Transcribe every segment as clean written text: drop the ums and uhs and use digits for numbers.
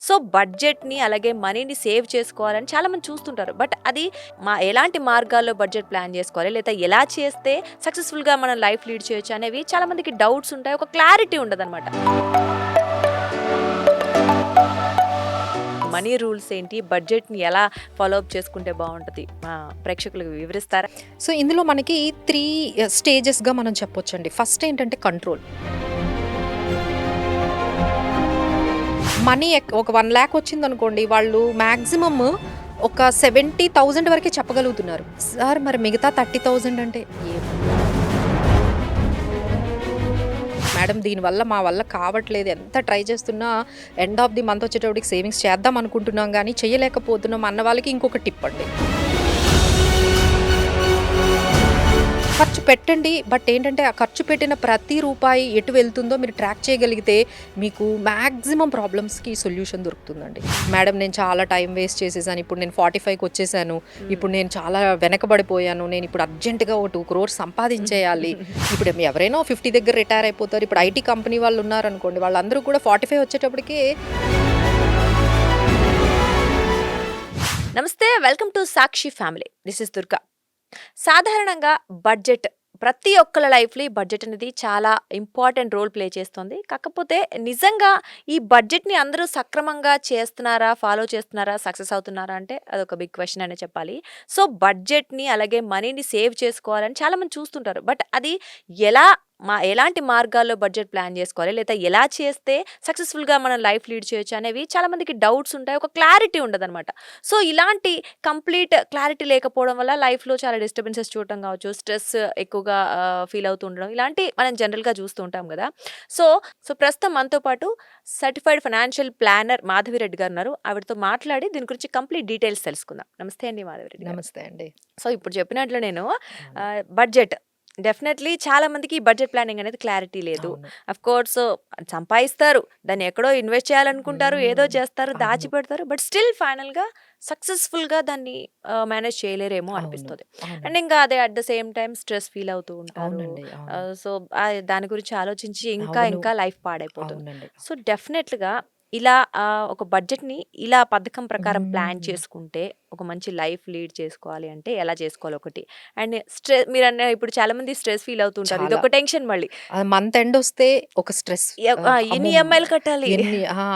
So బడ్జెట్‌ని అలాగే మనీని సేవ్ చేసుకోవాలని చాలామంది చూస్తుంటారు. బట్ అది ఎలాంటి మార్గాల్లో బడ్జెట్ ప్లాన్ చేసుకోవాలి? లేదా ఎలా చేస్తే సక్సెస్‌ఫుల్‌గా మనం లైఫ్ లీడ్ చేయొచ్చు అనేవి చాలామందికి డౌట్స్ ఉంటాయి. ఒక క్లారిటీ ఉండదనమాట. మనీ రూల్స్ ఏంటి? బడ్జెట్‌ని ఎలా ఫాలో అప్ చేసుకుంటే బావుంటది? మా ప్రేక్షకులకు వివరిస్తారా? సో ఇందులో మనకి 3 స్టేజెస్‌గా మనం చెప్పొచ్చండి. ఫస్ట్ ఏంటంటే కంట్రోల్. మనీ ఒక 1,00,000 వచ్చిందనుకోండి, వాళ్ళు మాక్సిమమ్ ఒక 70,000 వరకే చెప్పగలుగుతున్నారు. సార్ మరి మిగతా 30,000 అంటే మేడం దీనివల్ల మా వల్ల కావట్లేదు. ఎంత ట్రై చేస్తున్నా ఎండ్ ఆఫ్ ది మంత్ వచ్చేటప్పటికి సేవింగ్స్ చేద్దాం అనుకుంటున్నాం గానీ చేయలేకపోతున్నాం అన్న వాళ్ళకి ఇంకొక టిప్ అండి. ఖర్చు పెట్టండి. బట్ ఏంటంటే ఆ ఖర్చు పెట్టిన ప్రతి రూపాయి ఎటు వెళ్తుందో మీరు ట్రాక్ చేయగలిగితే మీకు మాక్సిమం ప్రాబ్లమ్స్‌కి సొల్యూషన్ దొరుకుతుందండి. మేడం నేను చాలా టైం వేస్ట్ చేసేసాను. ఇప్పుడు నేను 45కి వచ్చేసాను. ఇప్పుడు నేను చాలా వెనకబడిపోయాను. నేను ఇప్పుడు అర్జెంట్‌గా ఓ 2 క్రోర్స్ సంపాదించేయాలి. ఇప్పుడు ఎవరైనా 50 దగ్గర రిటైర్ అయిపోతారు. ఇప్పుడు ఐటీ కంపెనీ వాళ్ళు ఉన్నారనుకోండి. వాళ్ళందరూ కూడా 45 వచ్చేటప్పటికి నమస్తే. Welcome to Sakshi family. This is Durga. సాధారణంగా బడ్జెట్ ప్రతి ఒక్కళ్ళ లైఫ్‌లో ఈ బడ్జెట్ అనేది చాలా ఇంపార్టెంట్ రోల్ ప్లే చేస్తుంది. కాకపోతే నిజంగా ఈ బడ్జెట్‌ని అందరూ సక్రమంగా చేస్తున్నారా? ఫాలో చేస్తున్నారా? సక్సెస్ అవుతున్నారా? అంటే అదొక బిగ్ క్వెషన్ అనే చెప్పాలి. సో బడ్జెట్‌ని అలాగే మనీని సేవ్ చేసుకోవాలని చాలామంది చూస్తుంటారు. బట్ అది ఎలా ఎలాంటి మార్గాల్లో బడ్జెట్ ప్లాన్ చేసుకోవాలి? లేదా ఎలా చేస్తే సక్సెస్‌ఫుల్‌గా మనం లైఫ్ లీడ్ చేయొచ్చు అనేవి చాలామందికి డౌట్స్ ఉంటాయి. ఒక క్లారిటీ ఉండదనమాట. సో ఇలాంటి కంప్లీట్ క్లారిటీ లేకపోవడం వల్ల లైఫ్‌లో చాలా డిస్టర్బెన్సెస్ చూడటం కావచ్చు, స్ట్రెస్ ఎక్కువగా ఫీల్ అవుతూ ఉండడం ఇలాంటి మనం జనరల్‌గా చూస్తూ ఉంటాం గదా! సో, ప్రస్తుతం మనతో పాటు సర్టిఫైడ్ ఫైనాన్షియల్ ప్లానర్ మాధవిరెడ్డి గారున్నారు. ఆవిడతో మాట్లాడి దీని గురించి కంప్లీట్ డీటెయిల్స్ తెలుసుకుందాం. నమస్తే అండి మాధవిరెడ్డి గారు. నమస్తే అండి. సో, ఇప్పుడు చెప్పినట్లు నేను అవును. బడ్జెట్ డెఫినెట్‌లీ చాలా మందికి ఈ బడ్జెట్ ప్లానింగ్ అనేది క్లారిటీ లేదు. అవును. ఆఫ్‌కోర్స్ సంపాదిస్తారు. దాన్ని ఎక్కడో ఇన్వెస్ట్ చేయాలనుకుంటారు. ఏదో హ్మ్. చేస్తారు. అవును. దాచిపెడతారు. బట్ స్టిల్ ఫైనల్‌గా సక్సెస్‌ఫుల్‌గా దాన్ని మేనేజ్ చేయలేరేమో అవును. అనిపిస్తది. అండ్ అవునండి. ఇంకా అదే at the same time stress feel అవుతూ ఉంటారు. అవునండి. అవును. సో, దాని గురించి ఆలోచించి ఇంకా అవును. ఇంకా లైఫ్ పాడైపోతుంది. అవునండి. సో, డెఫినెట్‌గా ఇలా ఒక బడ్జెట్‌ని ఇలా పథకం ప్రకారం ప్లాన్ హ్మ్. చేసుకుంటే ఒక మంచి లైఫ్ లీడ్ చేసుకోవాలి అంటే ఎలా చేసుకోవాలి ఒకటి. అండ్ ఇప్పుడు చాలా మంది స్ట్రెస్ ఫీల్ అవుతుంటారు. చాలా. ఇదొక టెన్షన్ మళ్ళీ. మంత్ ఎండొస్తే ఒక స్ట్రెస్. ఎన్ని అమ్మో! ఈఎంఐలు కట్టాలి?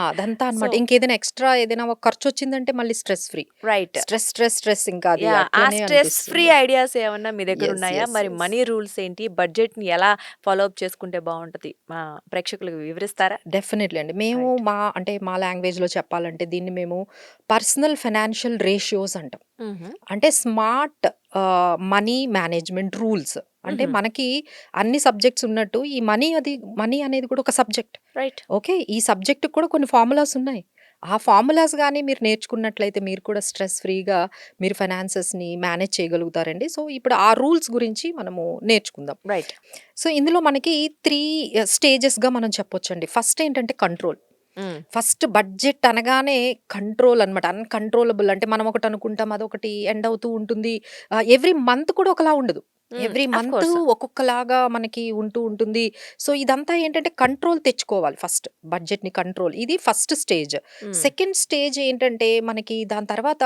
అదంతా సో అనమాట. ఇంకేదైనా ఎక్స్‌ట్రా ఏదైనా ఒక ఖర్చొచ్చిందంటే మళ్ళీ stress free. Right. Stress, stress, stress ఇంకా అది ఆ అట్లనే స్ట్రెస్ ఫ్రీ అనిపిస్తుంది. ఐడియాస్ ఏమన్నా మీ దగ్గర యెస్. ఉన్నాయా? యెస్. మరి యెస్. మనీ రూల్స్ ఏంటి? బడ్జెట్‌ని ఎలా ఫాలో అప్ చేసుకుంటే బావుంటది? మా ప్రేక్షకులకు వివరిస్తారా? డెఫినెట్‌లీ అండి. మేము రైట్. మా లాంగ్వేజ్‌లో చెప్పాలంటే దీన్ని మేము పర్సనల్ ఫైనాన్షియల్ రేషియోస్ అంటాం. హుహు. అంటే స్మార్ట్ మనీ మేనేజ్‌మెంట్ రూల్స్. అంటే హుహు. మనకి అన్ని సబ్జెక్ట్స్ ఉన్నట్టు ఈ మనీ అనేది కూడా ఒక సబ్జెక్ట్. రైట్. ఓకే. ఈ సబ్జెక్ట్‌కి కూడా కొన్ని ఫార్ములాస్ ఉన్నాయి. ఆ ఫార్ములాస్ గాని మీరు నేర్చుకున్నట్లయితే మీరు కూడా స్ట్రెస్ ఫ్రీగా మీరు ఫైనాన్సెస్‌ని మేనేజ్ చేయగలుగుతారండి. సో, ఇప్పుడు ఆ రూల్స్ గురించి మనము నేర్చుకుందాం. రైట్. సో, ఇందులో మనకి 3 స్టేజెస్‌గా మనం చెప్పొచ్చండి. ఫస్ట్ ఏంటంటే కంట్రోల్. హ్మ్. ఫస్ట్ బడ్జెట్ అనగానే కంట్రోల్ అనమాట. అన్‌కంట్రోలబుల్ అంటే మనం ఒకటి అనుకుంటాం. అదొకటి ఎండ్ అవుతూ ఉంటుంది. ఎవ్రీ మంత్ కూడా ఒకలా ఉండదు. హ్మ్. Every of month course. ఒక్కొక్కలాగా మనకి ఉంటూ ఉంటుంది. సో, ఇదంతా ఏంటంటే కంట్రోల్ తెచ్చుకోవాలి ఫస్ట్. బడ్జెట్‌ని కంట్రోల్. ఇది ఫస్ట్ స్టేజ్. హ్మ్. సెకండ్ స్టేజ్ ఏంటంటే మనకి దాని తర్వాత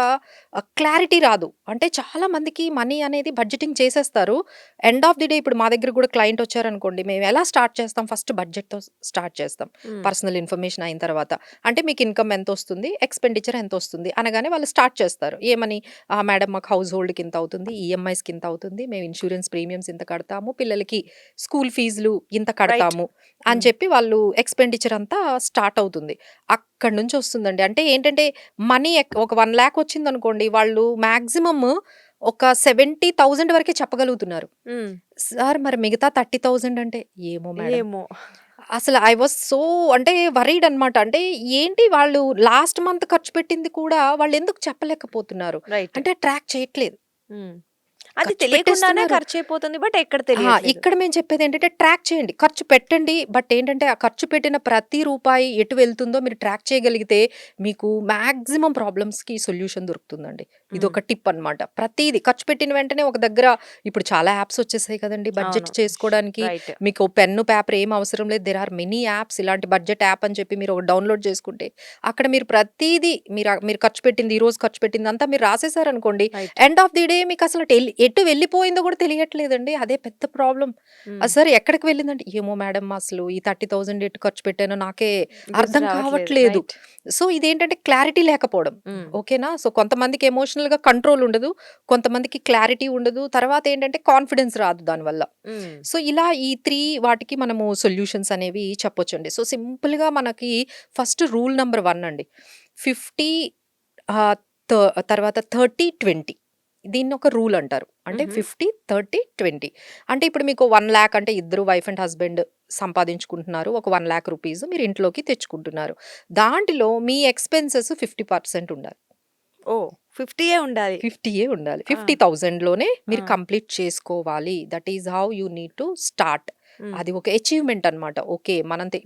క్లారిటీ రాదు. అంటే చాలా మందికి మనీ అనేది బడ్జెటింగ్ చేసేస్తారు. ఎండ్ ఆఫ్ ది డే ఇప్పుడు మా దగ్గర కూడా క్లయింట్ వచ్చారనుకోండి. మేము ఎలా స్టార్ట్ చేస్తాం? ఫస్ట్ బడ్జెట్‌తో స్టార్ట్ చేస్తాం. హ్మ్. పర్సనల్ ఇన్ఫర్మేషన్ అయిన తర్వాత. అంటే మీకు ఇన్‌కమ్ ఎంతొస్తుంది? ఎక్స్‌పెండిచర్ ఎంతొస్తుంది? అనగానే వాళ్ళు స్టార్ట్ చేస్తారు. ఏమని? మేడం మాకు హౌస్ హోల్డ్‌కి ఇంత అవుతుంది. ఈఎంఐస్‌కి ఇంత అవుతుంది. మేము ఇన్స్యూరెన్స్ ప్రీమియమ్స్ ఇంత కడతాము. పిల్లలకి స్కూల్ ఫీజులు ఇంత రైట్. కడతాము. అని హ్మ్. చెప్పి వాళ్ళు ఎక్స్‌పెండిచర్ అంతా స్టార్ట్ అవుతుంది. అక్కడి నుంచి వస్తుందండి. అంటే ఏంటంటే మనీ ఒక 1,00,000 వచ్చిందనుకోండి. వాళ్ళు మాక్సిమమ్ ఒక 70,000 వరకే చెప్పగలుగుతున్నారు. హ్మ్. సార్ మరి మిగతా 30,000 అంటే ఏమో మేడం. ఏమో! అసలు ఐ వాస్ సో అంటే వరీడ్ అనమాట. అంటే ఏంటి వాళ్ళు లాస్ట్ మంత్ ఖర్చు పెట్టింది కూడా వాళ్ళెందుకు చెప్పలేకపోతున్నారు? రైట్. అంటే ట్రాక్ చేయట్లేదు. హ్మ్. అది ఖర్చు తెలియకుండానే పెట్టేస్తున్నారు. ఖర్చయిపోతుంది. బట్ ఎక్కడ తెలియట్లేదు. ఇక్కడ మేము చెప్పేది ఏంటంటే ట్రాక్ చేయండి. ఖర్చు పెట్టండి. బట్ ఏంటంటే, ఆ ఖర్చు పెట్టిన ప్రతి రూపాయి ఎటు వెళ్తుందో మీరు ట్రాక్ చేయగలిగితే మీకు మాక్సిమం ప్రాబ్లమ్స్‌కి సొల్యూషన్ దొరుకుతుందండి. హ్మ్. ఇదొక టిప్ అనమాట. ప్రతీది ఖర్చు పెట్టిన వెంటనే ఒక దగ్గర ఇప్పుడు చాలా యాప్స్ వచ్చేసాయి కదండీ! బడ్జెట్ అవును. చేసుకోవడానికి. రైట్. మీకు పెన్ను, పేపర్ ఏం అవసరం లేదు. There are many apps. ఇలాంటి బడ్జెట్ యాప్ అని చెప్పి మీరు ఒకటి డౌన్‌లోడ్ చేసుకుంటే, అక్కడ మీరు ప్రతీదీ మీరు ఖర్చు పెట్టింది, ఈరోజు ఖర్చు పెట్టిందంతా మీరు రాసేసారనుకోండి, right. End of the day మీకసలు ఎటు వెళ్ళిపోయిందో కూడా తెలియట్లేదండి. అదే పెద్ద ప్రాబ్లమ్. హ్మ్. సార్ ఎక్కడికి వెళ్ళిందంటే, ఏమో మేడం అసలు ఈ 30,000 ఎటు ఖర్చు పెట్టానో నాకే గుర్తు అర్థం రావట్లేదు. కావట్లేదు. రైట్. సో, ఇదేంటంటే క్లారిటీ లేకపోవడం. హ్మ్. ఓకేనా? సో, కొంతమందికి ఎమోషనల్‌గా కంట్రోల్ ఉండదు. కొంతమందికి క్లారిటీ ఉండదు. తర్వాత ఏంటంటే కాన్ఫిడెన్స్ రాదు దానివల్ల. హ్మ్. సో, ఇలా ఈ 3 వాటికి మనము సొల్యూషన్స్ అనేవి చెప్పొచ్చండి. సో, సింపుల్‌గా మనకి ఫస్ట్ రూల్ నంబర్ 1 అండి. 50 ఆహ్, త తర్వాత 30, 20 దీన్నొక రూల్ అంటారు. అంటే హుహు. 50, 30, 20 అంటే ఇప్పుడు మీకు 1,00,000 అంటే ఇద్దరు వైఫ్ అండ్ హస్బెండ్ సంపాదించుకుంటున్నారు. ఒక 1,00,000 రూపీస్ మీరు ఇంట్లోకి తెచ్చుకుంటున్నారు. దాంటిలో మీ ఎక్స్‌పెన్సెస్ 50% ఉండాలి. ఓహ్! 50 ఉండాలి. 50 ఉండాలి. ఆ! 50,000లోనే మీరు ఆ! కంప్లీట్ చేసుకోవాలి. That is how you need to start. హ్మ్. అది ఒక అచీవ్‌మెంట్ అన్నమాట. ఓకే.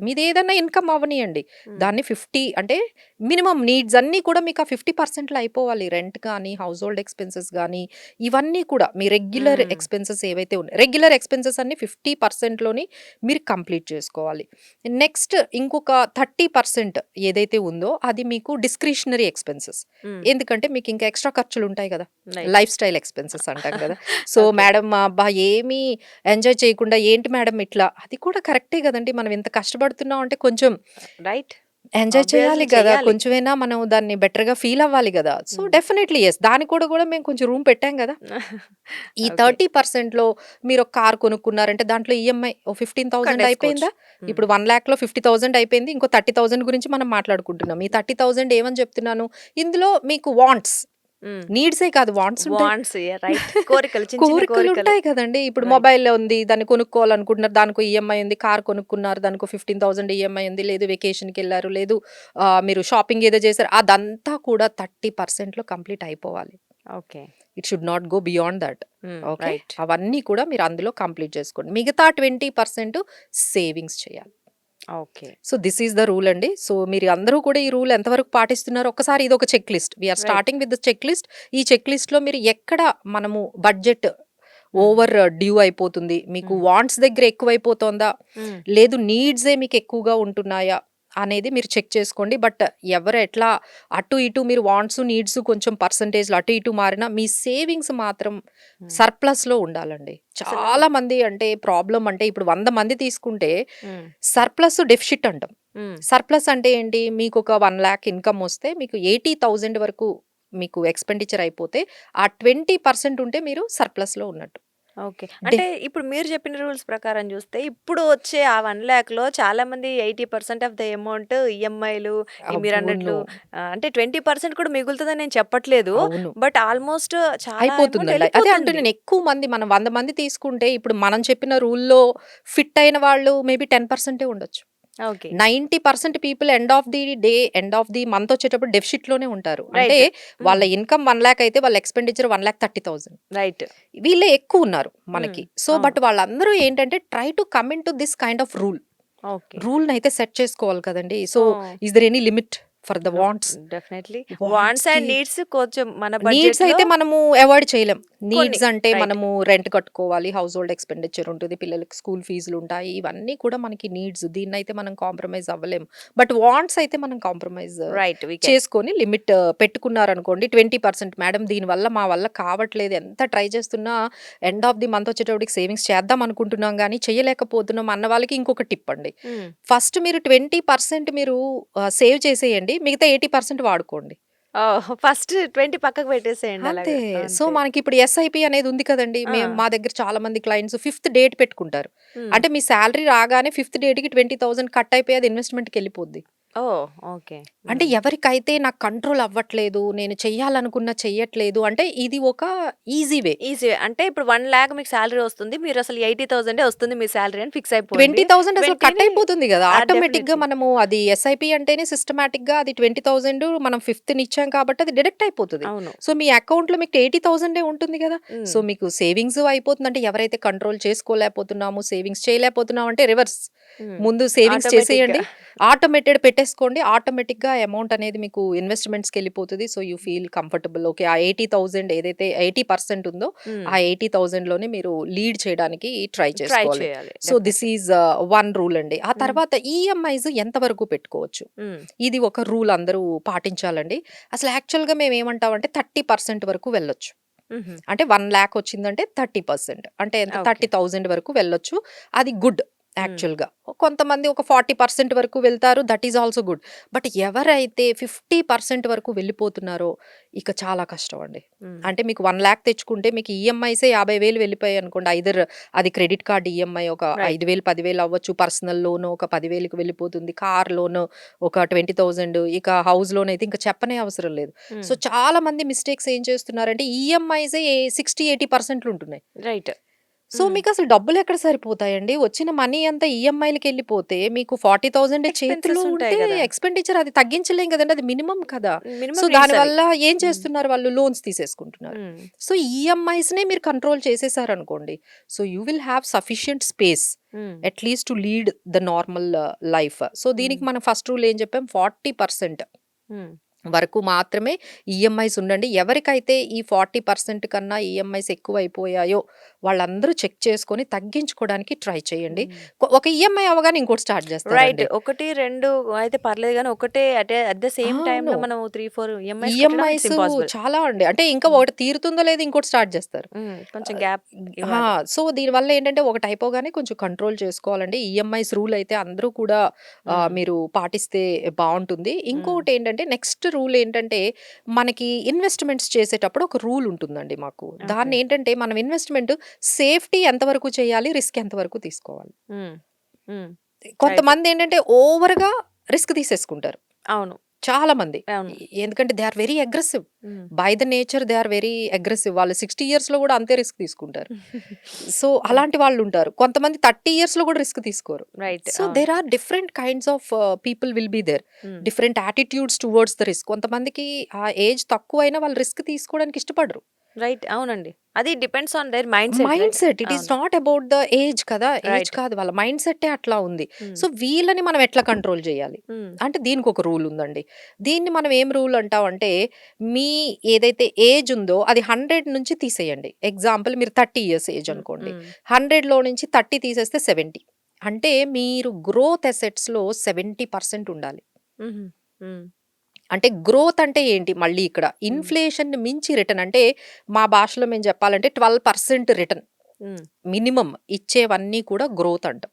మీదేదన్నా ఇన్‌కమ్ అవ్వనియండి. హ్మ్. దాన్ని 50 అంటే మినిమమ్ నీడ్స్ అన్నీ కూడా మీకు ఆ 50%లో అయిపోవాలి. రెంట్ కానీ, హౌస్ హోల్డ్ ఎక్స్‌పెన్సెస్ గానీ, ఇవన్నీ కూడా మీ రెగ్యులర్ హ్మ్. ఎక్స్‌పెన్సెస్ ఏవైతే ఉన్నాయో, రెగ్యులర్ ఎక్స్‌పెన్సెస్ అన్నీ 50%లోని మీరు కంప్లీట్ చేసుకోవాలి. నెక్స్ట్ ఇంకొక 30% ఏదైతే ఉందో అది మీకు డిస్క్రిషనరీ ఎక్స్‌పెన్సెస్. హ్మ్. ఎందుకంటే మీకు ఇంకా ఎక్స్‌ట్రా ఖర్చులుంటాయి గదా! రైట్. లైఫ్ స్టైల్ ఎక్స్‌పెన్సెస్ అంటాం గదా! So, okay. మేడం అబ్బా! ఏమీ ఎంజాయ్ చేయకుండా ఏంటి మేడం ఇట్లా? అది కూడా కరెక్టే గదండీ! మనం ఇంత కష్టపడుతున్నాం అంటే కొంచెం రైట్. ఎంజాయ్ చేయాలి ఆబ్వియస్‌లీ గదా! చెయ్యాలి. కొంచెమైనా మనం దాన్ని బెటర్‌గా ఫీల్ అవ్వాలి గదా! సో, హ్మ్. Definitely yes. దానికి కూడా మేము కొంచెం రూమ్ పెట్టాం గదా! ఈ ఓకే. 30%లో మీరొక కార్ కొనుక్కున్నారంటే దాంట్లో ఈఎంఐ ఓ 15,000 కట్టేసుకోవచ్చు. అయిపోయిందా? హ్మ్. ఇప్పుడు 1,00,000లో 50,000 అయిపోయింది. ఇంకో 30,000 గురించి మనం మాట్లాడుకుంటున్నాం. ఈ 30,000 ఏమని చెప్తున్నాను? ఇందులో మీకు వాంట్స్, హ్మ్. నీడ్సే కాదు వాంట్స్ ఉంటాయి. Wants right. కోరికలు. చిన్న చిన్న కోరికలు. కోరికలుంటాయి కదండీ! ఇప్పుడు రైట్. మొబైల్ ఉంది. దాన్ని కొనుక్కోవాలనుకుంటున్నారు. దానికో ఈఎంఐ ఉంది. కార్ కొనుక్కున్నారు. దానికో 15,000 ఈఎంఐ ఉంది. లేదు వెకేషన్‌కెళ్లారు. లేదు మీరు షాపింగ్ ఏదో చేశారు. అదంతా కూడా 30%లో కంప్లీట్ అయిపోవాలి. Okay. It should not go beyond that. హ్మ్. ఓకే. రైట్. అవన్నీ కూడా మీరు అందులో కంప్లీట్ చేసుకోండి. మిగతా 20% సేవింగ్స్ చేయాలి. Okay. So, this is the rule అండి. సో, మీరు అందరూ కూడా ఈ రూల్ ఎంతవరకు పాటిస్తున్నారో ఒక్కసారి ఇదొక check list. We are right. Starting with the check list. ఈ చెక్ లిస్ట్‌లో మీరు ఎక్కడ మనము బడ్జెట్ హ్మ్. ఓవర్ డ్యూ అయిపోతుంది. మీకు హ్మ్. వాంట్స్ దగ్గర ఎక్కువైపోతోందా? హ్మ్. లేదు నీడ్సే మీకు ఎక్కువగా ఉంటున్నాయా? అనేది మీరు చెక్ చేసుకోండి. బట్ ఎవరు ఎట్లా అటు ఇటు మీరు వాంట్స్, నీడ్స్ కొంచెం పర్సెంటేజ్‌లు అటు ఇటు మారినా మీ సేవింగ్స్ మాత్రం హ్మ్. సర్ప్లస్‌లో ఉండాలండి. అసలు చాలా మంది అంటే ప్రాబ్లమ్ అంటే ఇప్పుడు 100 మంది తీసుకుంటే హ్మ్. సర్ప్లస్, డెఫిసిట్ అంటాం. హ్మ్. సర్ప్లస్ అంటే ఏంటి? మీకొక 1,00,000 ఇన్‌కమ్ వస్తే మీకు 80,000 వరకు మీకు ఎక్స్‌పెండిచర్ అయిపోతే ఆ 20% ఉంటే మీరు సర్ప్లస్‌లో ఉన్నట్టు. ఓకే. డె అంటే ఇప్పుడు మీరు చెప్పిన రూల్స్ ప్రకారం చూస్తే ఇప్పుడు వచ్చే ఆ 1,00,000లో చాలామంది 80% ఆఫ్ ద అమౌంట్ ఈఎంఐలు అవును. మీరన్నట్లు అంటే 20% కూడా మిగులుతదని నేను చెప్పట్లేదు. అవును. బట్ ఆల్మోస్ట్ చాలా అమౌంట్ అయిపోతుందండి. అదే ఎళ్ళిపోతుంది. అంటున్నాను ఎక్కువ మంది మనం 100 మంది తీసుకుంటే ఇప్పుడు మనం చెప్పిన రూల్‌లో ఫిట్ అయిన వాళ్ళు మేబీ 10% ఉండొచ్చు. Okay. 90% people end of the day, end of the month వచ్చేటప్పుడు డెఫిసిట్‌లోనే ఉంటారు. అంటే రైట్. వాళ్ళ హ్మ్. ఇన్‌కమ్ 1,00,000 అయితే వాళ్ళ ఎక్స్‌పెండిచర్ 1,30,000 రైట్. వీళ్ళే ఎక్కువున్నారు హ్మ్. మనకి. సో, అవును. బట్ వాళ్ళందరూ ఏంటంటే try to come into this kind of rule. Okay. రూల్‌నయితే సెట్ చేసుకోవాలి కదండీ! So, oh! Is there any limit for the no. Wants? Definitely. Wants వాంట్స్‌కి అండ్ నీడ్స్ కొంచెం మన నీడ్స్ బడ్జెట్‌లో అయితే మనము అవాయిడ్ చేయలేం. కొన్ని. నీడ్స్ అంటే రైట్. మనము రెంట్ కట్టుకోవాలి. హౌస్ హోల్డ్ ఎక్స్‌పెండిచర్ ఉంటుంది. పిల్లలకి స్కూల్ ఫీజులుంటాయి. ఇవన్నీ కూడా మనకి నీడ్స్. దీన్నైతే మనం కాంప్రమైజ్ అవ్వలేం. బట్ వాంట్స్ అయితే మనం కాంప్రమైజ్ రైట్. We can. చేసుకొని లిమిట్ పెట్టుకున్నారనుకోండి 20% మేడం దీనివల్ల మా వల్ల కావట్లేదు. ఎంత ట్రై చేస్తున్నా ఎండ్ ఆఫ్ ది మంత్ వచ్చేటప్పటికి సేవింగ్స్ చేద్దాం అనుకుంటున్నాం గానీ చేయలేకపోతున్నాం అన్న వాళ్ళకి ఇంకొక టిప్ అండి. హ్మ్. ఫస్ట్ మీరు 20% మీరు సేవ్ చేసేయండి. మిగతా 80% వాడుకోండి. ఓహ్! ఫస్ట్ 20 పక్కకు పెట్టేసేయండి అంతే. అలాగా. సో, అంతే. మనకిప్పుడు ఎస్ఐపి అనేది ఉంది కదండీ! ఆ! మా దగ్గర చాలా మంది క్లయింట్స్ ఫిఫ్త్ డేట్ పెట్టుకుంటారు. హ్మ్. అంటే మీ సాలరీ రాగానే ఫిఫ్త్ డేట్‌కి 20,000 కట్ అయిపోయి అది ఇన్వెస్ట్‌మెంట్‌కెళ్ళిపోద్ది. ఓహ్! ఓకే. అంటే హ్మ్. ఎవరికైతే నాకు కంట్రోల్ అవ్వట్లేదు, నేను చెయ్యాలనుకున్న చెయ్యట్లేదు అంటే ఇది ఒక ఈజీ వే. ఈజీ. అంటే ఇప్పుడు 1,00,000 మీకు సాలరీ వస్తుంది. మీరసలు 80,000 వస్తుంది మీ సాలరీ అని ఫిక్స్ అయిపోండి. 20,000 అసలు కట్ 20ని అయిపోతుంది గదా! ఆటోమేటిక్‌గా డెఫినైట్‌లీ. మనము అది ఎస్ఐపి అంటేనే సిస్టమాటిక్‌గా అది 20,000 మనం ఫిఫ్త్‌ని ఇచ్చాం కాబట్టి అది డిడక్ట్ అయిపోతది. అవును. సో, మీ అకౌంట్‌లో మీకు 80,000 ఉంటుంది గదా! హ్మ్. సో, మీకు సేవింగ్స్ అయిపోతుంది. అంటే ఎవరైతే కంట్రోల్ చేసుకోలేకపోతున్నాము, సేవింగ్స్ చేయలేకపోతున్నాం అంటే రివర్స్. హ్మ్. ముందు సేవింగ్స్ ఆటోమేటిక్‌గా. చేసేయండి. ఆటోమేటెడ్ పెట్టేసుకోండి. ఆటోమేటిక్‌గా అమౌంట్ అనేది మీకు ఇన్వెస్ట్‌మెంట్స్‌కెళ్ళిపోతది. So, you feel comfortable. Okay. ఆ 80,000 ఏదైతే 80% ఉందో హ్మ్. ఆ 80,000లోనే మీరు లీడ్ చేయడానికి ట్రై ట్రై చేసుకోవాలి. చేయాలి. So, this definitely. Is one rule అండి. ఆ హ్మ్. తర్వాత ఈఎంఐస్ ఎంతవరకు పెట్టుకోవచ్చు? హ్మ్. ఇది ఒక రూల్ అందరూ పాటించాలండి. అసలు యాక్చువల్‌గా మేమేమంటామంటే 30% వరకు వెళ్ళొచ్చు. హుహు. అంటే 1,00,000 వచ్చిందంటే 30% అంటే ఎంత ఓకే. 30,000 వరకు వెళ్ళొచ్చు. అది గుడ్ హ్మ్. యాక్చువల్‌గా. కొంతమంది ఒక 40% వరకు వెళ్తారు. That is also good. But ఎవరైతే 50% వరకు వెళ్ళిపోతున్నారో ఇక చాలా కష్టం అండి. హ్మ్. అంటే మీకు 1,00,000 తెచ్చుకుంటే మీకు ఈఎంఐసే 50,000 వెళ్ళిపోయాయనుకోండి. ఐదర్ అది క్రెడిట్ కార్డ్ ఈఎంఐ ఒక రైట్. 5,000, 10,000 అవ్వచ్చు. పర్సనల్ లోన్ ఒక 10,000కి వెళ్ళిపోతుంది. కార్ లోన్ ఒక 20,000 ఇక హౌస్ లోన్ అయితే ఇంక చెప్పనే అవసరం లేదు. హ్మ్. సో, చాలా మంది మిస్టేక్స్ ఏం చేస్తున్నారంటే ఈఎంఐసే 60, 80% ఉంటున్నాయి. రైట్. సో, హ్మ్. మీకసలు డబ్బులెక్కడ సరిపోతాయండి? వచ్చిన మనీ అంతా ఈఎంఐలకెళ్ళిపోతే మీకు 40,000 చేతుల్లో ఎక్స్‌పెన్సెస్ ఉంటాయి ఉంటే గదా! ఎక్స్‌పెండిచర్ అది తగ్గించలేం గదండీ! అది మినిమమ్ కదా! సో, మినిమమ్ నీడ్స్ అవి. దానివల్ల ఏం హ్మ్. చేస్తున్నారు వాళ్ళు? లోన్స్ తీసేసుకుంటున్నారు. హ్మ్. సో, ఈఎంఐస్‌నే మీరు కంట్రోల్ చేసేసారనుకోండి. So, you will have sufficient space hmm. At least to lead the normal life. So, hmm. దీనికి మనం ఫస్ట్ రూల్ ఏం చెప్పాం? 40% హ్మ్. వరకు మాత్రమే ఈఎంఐస్ ఉండండి. ఎవరికైతే ఈ 40% కన్నా ఈఎంఐస్ ఎక్కువైపోయాయో వాళ్ళందరూ చెక్ చేసుకొని తగ్గించుకోవడానికి ట్రై చేయండి. హ్మ్. ఒక ఈఎంఐ అవ్వగానే ఇంకోటి స్టార్ట్ రైట్. చేస్తారండి. 1, 2 అయితే పర్లేదు గానీ, ఒకటే అట్ ద సేమ్ అవును. టైమ్‌లో మనం 3, 4 ఈఎంఐస్ కట్టడం ఇట్స్ ఈఎంఐస్ ఇంపాసిబుల్. చాలా అండి. అంటే ఇంకా హ్మ్. ఒకటి తీరుతుందో లేదో ఇంకోటి స్టార్ట్ చేస్తారు. హ్మ్. కొంచెం ఆహ్, గ్యాప్ ఆ! ఇవ్వాలి. సో, దీనివల్ల ఏంటంటే ఒకటి అయిపోగానే కొంచెం కంట్రోల్ చేసుకోవాలండి. ఈఎంఐస్ రూల్ అయితే అందరూ కూడా హ్మ్. మీరు పాటిస్తే బావుంటుంది. హ్మ్. ఇంకొకటేంటంటే నెక్స్ట్ రూల్ ఏంటంటే మనకి ఇన్వెస్ట్‌మెంట్స్ చేసేటప్పుడు ఒక రూల్ ఉంటుందండి మాకు. ఓకే. దాన్నేంటంటే మనం ఇన్వెస్ట్‌మెంట్ సేఫ్టీ ఎంతవరకు చేయాలి? రిస్క్ ఎంతవరకు తీసుకోవాలి? హ్మ్. హ్మ్. రైట్. కొంతమందేంటంటే ఓవర్‌గా రిస్క్ తీసేసుకుంటారు. అవును. చాలా మంది. అవును. ఎందుకంటే they are very aggressive. Hmm. By the nature they are very aggressive. వాళ్ళు 60 ఇయర్స్‌లో గూడా అంతే రిస్క్ తీసుకుంటారు. సో, హ్మ్. అలాంటి వాళ్ళుంటారు. కొంతమంది 30 ఇయర్స్‌లో గూడా రిస్క్ తీసుకోరు. రైట్. సో, అవును. There are different kinds of people will be there. Hmm. Different attitudes towards the risk. కొంతమందికి ఆ ఏజ్ తక్కువైనా వాళ్ళు రిస్క్ తీసుకోవడానికి ఇష్టపడరు. రైట్. అవునండి. అది depends on their mindset right? Mindset. It is అవును. నాట్ అబౌట్ ద ఏజ్ కదా! Age right. కాదు. వాళ్ళ మైండ్‌సెట్టే అట్లా ఉంది. హ్మ్. సో, వీళ్ళని మనం ఎట్లా కంట్రోల్ జేయాలి? హ్మ్. అంటే దీనికొక రూల్ ఉందండి. దీన్ని మనం ఏం రూల్ అంటామంటే, మీ ఏదైతే ఏజ్ ఉందో అది 100 నుంచి తీసేయండి. ఎగ్జాంపుల్ మీరు 30 ఇయర్స్ ఏజ్ హ్మ్. అనుకోండి. హ్మ్. 100లో నుంచి 30 తీసేస్తే 70. అంటే మీరు గ్రోత్ అసెట్స్‌లో 70% ఉండాలి. హుహు. హ్మ్. అంటే గ్రోత్ అంటే ఏంటి మళ్ళీ ఇక్కడ? హ్మ్. ఇన్‌ఫ్లేషన్‌ని మించి రిటర్న్ అంటే మా భాషలో మేము చెప్పాలంటే 12% రిటర్న్. హ్మ్. మినిమమ్ ఇచ్చేవన్నీ కూడా గ్రోత్ అంటాం.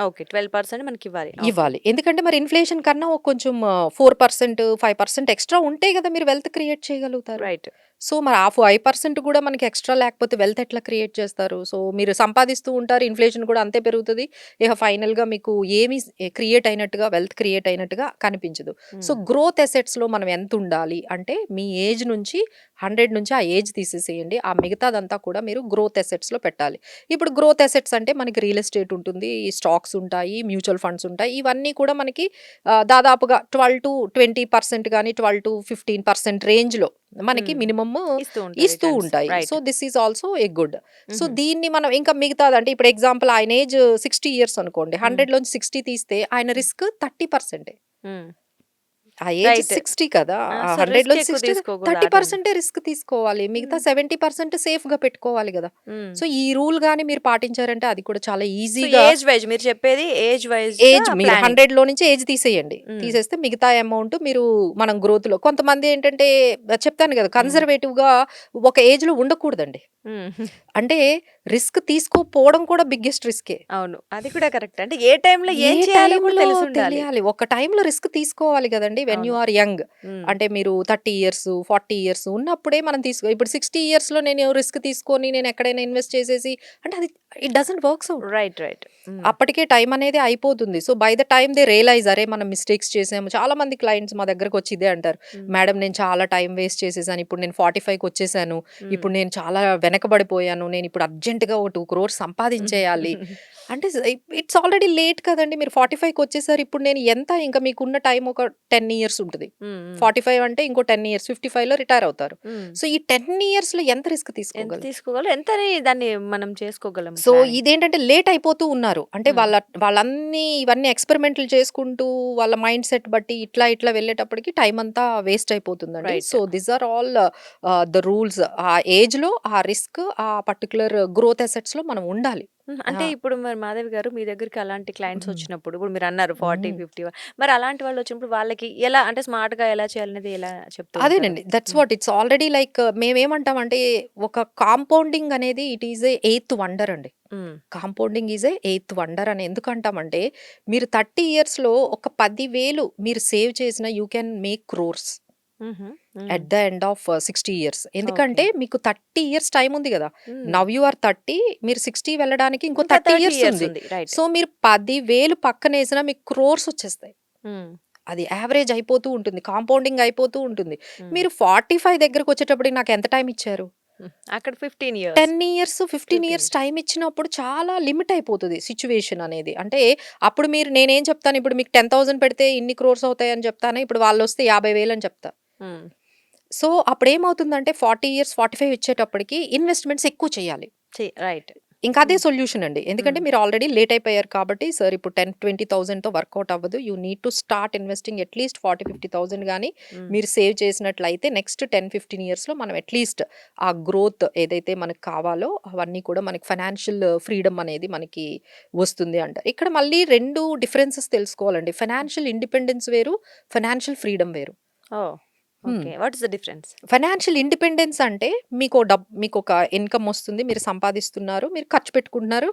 ఓకే. 12% మనకివ్వాలి. ఓకే. ఇవ్వాలి. ఎందుకంటే మరి ఇన్‌ఫ్లేషన్ కన్నా ఒక కొంచెం 4%, 5% ఎక్స్‌ట్రా ఉంటే గదా! మీరు వెల్త్ క్రియేట్ చేయగలుగుతారు. రైట్. సో, మరి ఆ 5% కూడా మనకి ఎక్స్‌ట్రా లేకపోతే వెల్త్ ఎట్లా క్రియేట్ చేస్తారు? సో, మీరు సంపాదిస్తూ ఉంటారు. ఇన్‌ఫ్లేషన్ కూడా అంతే పెరుగుతది. ఇక ఫైనల్‌గా మీకు ఏమి క్రియేట్ అయినట్టుగా వెల్త్ క్రియేట్ అయినట్టుగా కనిపించదు. సో, హ్మ్. గ్రోత్ అసెట్స్‌లో మనం ఎంతుండాలి అంటే మీ ఏజ్ నుంచి 100 నుంచి ఆ ఏజ్ తీసేసేయండి. ఆ మిగతాదంతా కూడా మీరు గ్రోత్ అసెట్స్‌లో పెట్టాలి. ఇప్పుడు గ్రోత్ అసెట్స్ అంటే మనకి రియల్ ఎస్టేట్ ఉంటుంది. స్టాక్స్ ఉంటాయి. మ్యూచువల్ ఫండ్స్ ఉంటాయి. ఇవన్నీ కూడా మనకి దాదాపుగా 12-20% గాని 12-15% రేంజ్‌లో మనకి హ్మ్. మినిమమ్ ఇస్తూ ఉంటారు ఇస్తూ రిటర్న్స్. ఉంటాయి. So, right. This is also a good. So, హుహు. దీన్ని మనం ఇంకా మిగతాదంటే ఇప్పుడు ఎగ్జాంపుల్ ఆయన ఏజ్ 60 ఇయర్స్ అనుకోండి. హ్మ్. 100 లోంచి 60 తీస్తే ఆయన హ్మ్. రిస్క్ 30%. హ్మ్. ఆ ఏజ్ రైట్. 60 కదా! ఆ! సో, 100 రిస్క్ లోంచి ఎక్కువ 60 తీసుకోకూడదు ఆ టైంలో. 30% రిస్క్ తీసుకోవాలి. మిగతా హ్మ్. 70% సేఫ్‌గా పెట్టుకోవాలి గదా! హ్మ్. సో, ఈ రూల్ గాని మీరు పాటించారంటే అది కూడా చాలా సో, ఈజీగా ఏజ్ వైస్ మీరు చెప్పేది ఏజ్ వైస్‌గా ఏజ్ మీరు ప్లానింగ్. 100లో నుంచి ఏజ్ తీసేయండి. హ్మ్. తీసేస్తే మిగతా అమౌంట్ మీరు మనం గ్రోత్‌లో కొంతమంది ఏంటంటే చెప్తాను గదా! హ్మ్. కన్జర్వేటివ్‌గా ఒక ఏజ్‌లో ఉండకూడదండి. హ్మ్. అంటే రిస్క్ తీసుకోపోవడం కూడా బిగ్గెస్ట్ రిస్కే. అవును. అది కూడా కరెక్టే. అంటే ఏ టైంలో ఏ ఏం చేయాలో కూడా టైంలో తెలిసుండాలి. తెలియాలి. ఒక టైంలో రిస్క్ తీసుకోవాలి గదండీ! వెన్ యూ అవును. Are young. హ్మ్. అంటే మీరు 30 ఇయర్స్, 40 ఇయర్స్ ఉన్నప్పుడే మనం ఇప్పుడు 60 ఇయర్స్‌లో నేను రిస్క్ తీసుకొని నేను ఎక్కడైనా ఇన్వెస్ట్ చేసేసి అంటే అది it doesn't works out. Right. అప్పటికే టైం అనేది అయిపోతుంది. So, by the time they realise అరే! మనం మిస్టేక్స్ చేసాము. చాలా మంది క్లయింట్స్ మా దగ్గరకొచ్చి ఇదే అంటారు. మేడం నేను చాలా టైం వేస్ట్ చేసేసాను. ఇప్పుడు నేను 45కి వచ్చేసాను. ఇప్పుడు నేను చాలా వెనకబడిపోయాను. నేనిప్పుడు అర్జెంట్‌గా ఓ 2 క్రోర్స్ సంపాదించేయాలి. అంటే ఇట్స్ ఆల్రెడీ లేట్ కదండీ. మీరు 45కి వచ్చేసారు. ఇప్పుడు నేను ఎంత ఇంకా మీకున్న టైం ఒక 10 ఇయర్స్ ఉంటది. 45 అంటే ఇంకో 10 ఇయర్స్ 55లో రిటైర్ అవుతారు. సో, ఈ 10 ఇయర్స్‌లో ఎంత రిస్క్ ఎంత తీసుకోగలరు? తీసుకోగలం, ఎంతని దాన్ని మనం చేసుకోగలం సో, ప్లానింగ్. ఇదేంటంటే లేట్ అయిపోతూ ఉన్నారు. అంటే వాళ్ళన్నీ ఇవన్నీ ఎక్స్‌పెరిమెంట్‌లు చేసుకుంటూ వాళ్ళ మైండ్ సెట్ బట్టి ఇట్లా ఇట్లా వెళ్ళేటప్పటికి టైం అంతా వేస్ట్ అయిపోతుందండి. Right. So, these are all the rules. ఆ ఏజ్‌లో ఆ రిస్క్ ఆ పర్టిక్యులర్ గ్రోత్ అసెట్స్‌లో మనం ఉండాలి. అంటే ఆ! ఇప్పుడు మరి మాధవి గారు మీ దగ్గరికి అలాంటి క్లయింట్స్ హ్మ్. వచ్చినప్పుడు ఇప్పుడు మీరు అన్నారు 40, హ్మ్. 50 మరి అలాంటి వాళ్ళు వచ్చినప్పుడు వాళ్ళకి ఎలా అంటే స్మార్ట్‌గా ఎలా చేయాలనేది ఎలా చెప్తూ ఉంటారు? అదేనండి. That's what it's already like మేమేమంటామంటే ఒక కాంపౌండింగ్ అనేది it is a eighth wonder అండి. హ్మ్. Compounding is a eighth wonder అని ఎందుకంటామంటే, మీరు 30 ఇయర్స్‌లో ఒక 10,000 మీరు సేవ్ చేసిన యూ కెన్ మేక్ క్రోర్స్ హుహు. At the end of 60 years. Okay. ఎందుకంటే మీకు 30 ఇయర్స్ టైమ్ ఉంది గదా! హ్మ్. నౌ యూ ఆర్ 30 మీరు 60 వెళ్ళడానికి ఇంకో ఇంకా 30 30 ఇయర్స్ ఇయర్స్ ఉంది. ఉంది. రైట్. సో, మీరు 10,000 పక్కనేసినా మీకు క్రోర్స్ వచ్చేస్తాయి. హ్మ్. అది యావరేజ్ అయిపోతూ ఉంటుంది. కాంపౌండింగ్ అయిపోతూ ఉంటుంది. హ్మ్. మీరు 45 దగ్గరకొచ్చేటప్పటికి నాకెంత టైమ్ ఇచ్చారు? అక్కడ 15 ఇయర్స్. 10 ఇయర్స్, 15 15 ఇయర్స్ టైమ్ ఇచ్చినప్పుడు చాలా లిమిట్ అయిపోతది సిట్యుయేషన్ అనేది. అంటే అప్పుడు నేనేం చెప్తాను, ఇప్పుడు మీకు 10,000 పెడితే ఇన్ని క్రోర్స్ అవుతాయని చెప్తానా? ఇప్పుడు వాళ్ళొస్తే 50,000 అని చెప్తా. హ్మ్. సో, అప్పుడేమవుతుందంటే 40 ఇయర్స్, 45 ఇచ్చేటప్పటికి ఇన్వెస్ట్‌మెంట్స్ ఎక్కువ చేయాలి. రైట్. ఇంకా అదే హ్మ్. సొల్యూషన్ అండి. ఎందుకంటే హ్మ్. మీరు ఆల్రెడీ లేట్ అయిపోయారు కాబట్టి, సార్ ఇప్పుడు 10, 20,000తో వర్కౌట్ అవ్వదు. You need to start investing at least 40, 50,000 గాని హ్మ్. మీరు సేవ్ చేసినట్లయితే నెక్స్ట్ 10, 15 ఇయర్స్‌లో మనం అట్‌లీస్ట్ ఆ గ్రోత్ ఏదైతే మనకు కావాలో అవన్నీ కూడా మనకి ఫైనాన్షియల్ ఫ్రీడమ్ అనేది మనకి వస్తుంది అంటారు. ఇక్కడ మళ్ళీ 2 డిఫరెన్సెస్ తెలుసుకోవాలండి. ఫైనాన్షియల్ ఇండిపెండెన్స్ వేరు, ఫైనాన్షియల్ ఫ్రీడమ్ వేరు. ఓహ్! హ్మ్. Okay. What is the difference? Financial independence అంటే మీకొక ఇన్‌కమ్ వస్తుంది. మీరు సంపాదిస్తున్నారు. మీరు ఖర్చు పెట్టుకుంటున్నారు.